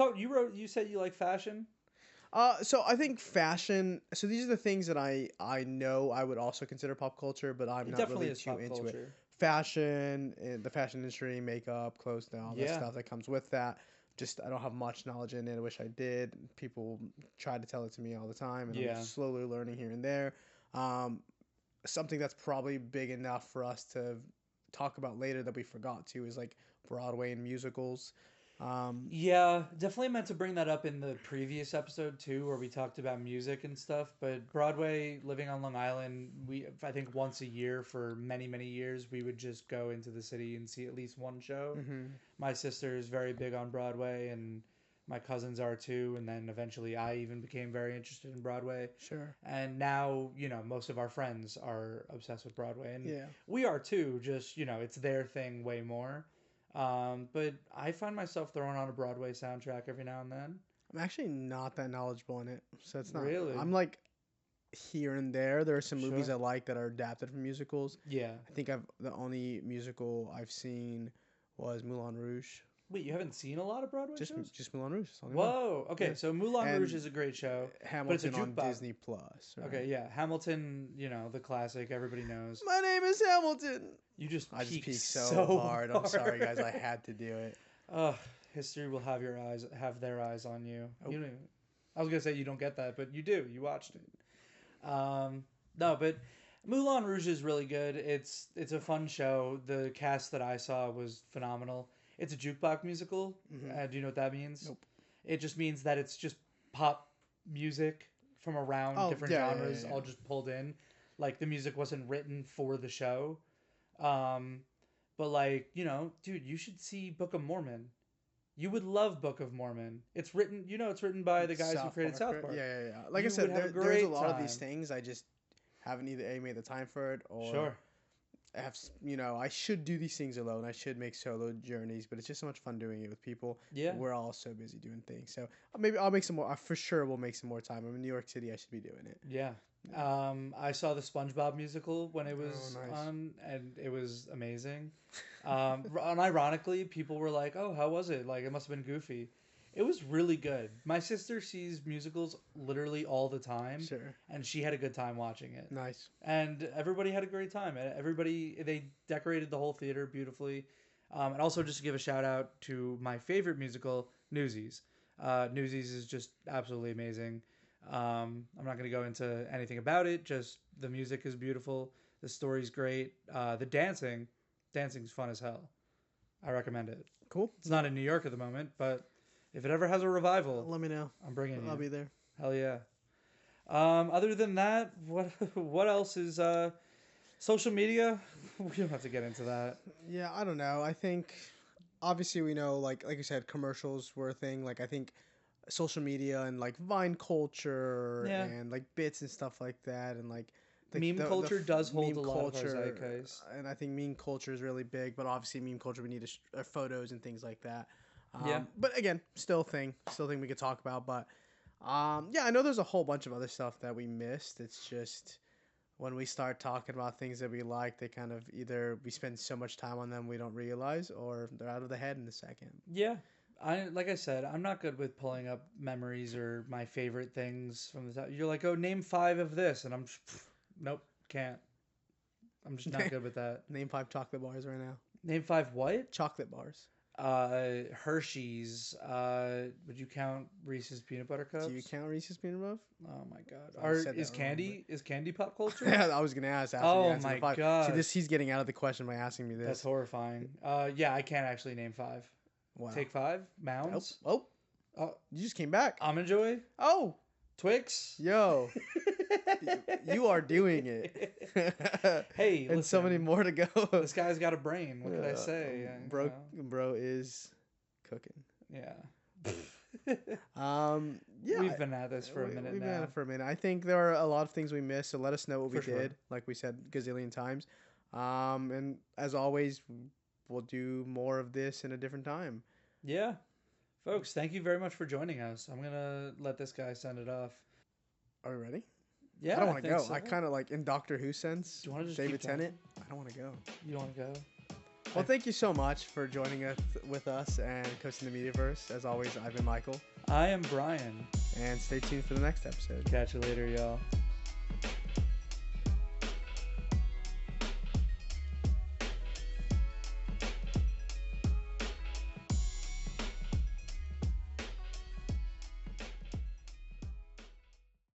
Speaker 1: said you like fashion.
Speaker 2: So I think fashion. So these are the things that I know I would also consider pop culture, but I'm not really too into it. Fashion, the fashion industry, makeup, clothes, and all that stuff that comes with that. Just I don't have much knowledge in it. I wish I did. People try to tell it to me all the time, and I'm slowly learning here and there. Something that's probably big enough for us to talk about later that we forgot to is like Broadway and musicals.
Speaker 1: Yeah, definitely meant to bring that up in the previous episode too, where we talked about music and stuff. But Broadway, living on Long Island, I think once a year for many, many years, we would just go into the city and see at least one show. Mm-hmm. My sister is very big on Broadway, and my cousins are too. And then eventually I even became very interested in Broadway.
Speaker 2: Sure.
Speaker 1: And now, most of our friends are obsessed with Broadway. And we are too, just, it's their thing way more. But I find myself throwing on a Broadway soundtrack every now and then.
Speaker 2: I'm actually not that knowledgeable in it, so it's not
Speaker 1: really.
Speaker 2: I'm like here and there. There are some movies I like that are adapted from musicals.
Speaker 1: Yeah,
Speaker 2: I think the only musical I've seen was Moulin Rouge.
Speaker 1: Wait, you haven't seen a lot of Broadway shows?
Speaker 2: Just Moulin Rouge. It's the only one.
Speaker 1: Whoa. Okay,
Speaker 2: Yeah.
Speaker 1: so Moulin
Speaker 2: And
Speaker 1: Rouge is a great show.
Speaker 2: Hamilton on
Speaker 1: jukebox.
Speaker 2: Disney Plus. Right?
Speaker 1: Okay, yeah, Hamilton. You know, the classic. Everybody knows.
Speaker 2: My name is Hamilton.
Speaker 1: I just
Speaker 2: peaked so hard. I'm sorry, guys. I had to do it.
Speaker 1: History will have their eyes on you.
Speaker 2: Oh.
Speaker 1: You don't even, I was gonna say you don't get that, but you do. You watched it. No, but Moulin Rouge is really good. It's a fun show. The cast that I saw was phenomenal. It's a jukebox musical.
Speaker 2: Mm-hmm.
Speaker 1: Do you know what that means?
Speaker 2: Nope.
Speaker 1: It just means that it's just pop music from around different genres, all just pulled in. Like the music wasn't written for the show. But like, you know, dude, you should see Book of Mormon. You would love Book of Mormon. It's written, it's written by the guys who created South Park.
Speaker 2: Yeah. Like I said, there's a lot of these things. I just haven't either made the time for it or I should do these things alone. I should make solo journeys, but it's just so much fun doing it with people.
Speaker 1: Yeah.
Speaker 2: We're all so busy doing things. So maybe I'll make some more. I for sure will make some more time. I'm in New York City. I should be doing it.
Speaker 1: Yeah. I saw the SpongeBob musical when it was
Speaker 2: nice.
Speaker 1: on, and it was amazing. And ironically, people were like, "Oh, how was it? Like, it must have been goofy." It was really good. My sister sees musicals literally all the time,
Speaker 2: Sure.
Speaker 1: and she had a good time watching it.
Speaker 2: Nice.
Speaker 1: And everybody had a great time. They decorated the whole theater beautifully. And also, just to give a shout out to my favorite musical, Newsies. Newsies is just absolutely amazing. I'm not going to go into anything about it. Just the music is beautiful. The story's great. The dancing's fun as hell. I recommend it.
Speaker 2: Cool.
Speaker 1: It's not in New York at the moment, but if it ever has a revival,
Speaker 2: Let me know.
Speaker 1: I'm bringing you.
Speaker 2: I'll be there.
Speaker 1: Hell yeah. Other than that, what else is social media? We don't have to get into that.
Speaker 2: Yeah, I don't know. I think obviously we know like you said, commercials were a thing. Like I think social media and like Vine culture and like bits and stuff like that and like
Speaker 1: meme culture does hold a lot of our zeitgeist.
Speaker 2: And I think meme culture is really big, but obviously meme culture we need photos and things like that. But again, still thing we could talk about. But I know there's a whole bunch of other stuff that we missed. It's just when we start talking about things that we like, they kind of either we spend so much time on them we don't realize, or they're out of the head in a second.
Speaker 1: Yeah. Like I said, I'm not good with pulling up memories or my favorite things from the time. You're like, oh, name 5 of this, and I'm just, nope, can't. I'm just not good with that.
Speaker 2: Name 5 chocolate bars right now.
Speaker 1: Name 5 what?
Speaker 2: Chocolate bars.
Speaker 1: Hershey's. Would you count Reese's peanut butter cups?
Speaker 2: Do you count Reese's peanut butter?
Speaker 1: Oh my god. Is candy pop culture?
Speaker 2: Yeah, I was gonna ask.
Speaker 1: Oh my god.
Speaker 2: See, he's getting out of the question by asking me this.
Speaker 1: That's horrifying. Yeah, I can't actually name 5.
Speaker 2: Wow.
Speaker 1: Take 5. Mounds.
Speaker 2: Oh, you just came back.
Speaker 1: Almond Joy.
Speaker 2: Oh,
Speaker 1: Twix.
Speaker 2: Yo, you are doing it.
Speaker 1: Hey,
Speaker 2: and
Speaker 1: listen,
Speaker 2: so many more to go.
Speaker 1: This guy's got a brain. What can I say?
Speaker 2: Bro is cooking.
Speaker 1: Yeah.
Speaker 2: Yeah.
Speaker 1: We've been at this for a minute.
Speaker 2: We've been at it for a minute. I think there are a lot of things we missed, so let us know what we did. Like we said gazillion times. And as always, we'll do more of this in a different time.
Speaker 1: Yeah. Folks, thank you very much for joining us. I'm going to let this guy send it off.
Speaker 2: Are we ready?
Speaker 1: Yeah,
Speaker 2: I don't want to go.
Speaker 1: So.
Speaker 2: I kind of like in Doctor Who sense.
Speaker 1: Do you want to just
Speaker 2: David Tennant? I don't want to go.
Speaker 1: You don't want to go?
Speaker 2: Well, thank you so much for joining us with us and coasting the Mediaverse. As always, I've been Michael.
Speaker 1: I am Brian.
Speaker 2: And stay tuned for the next episode.
Speaker 1: Catch you later, y'all.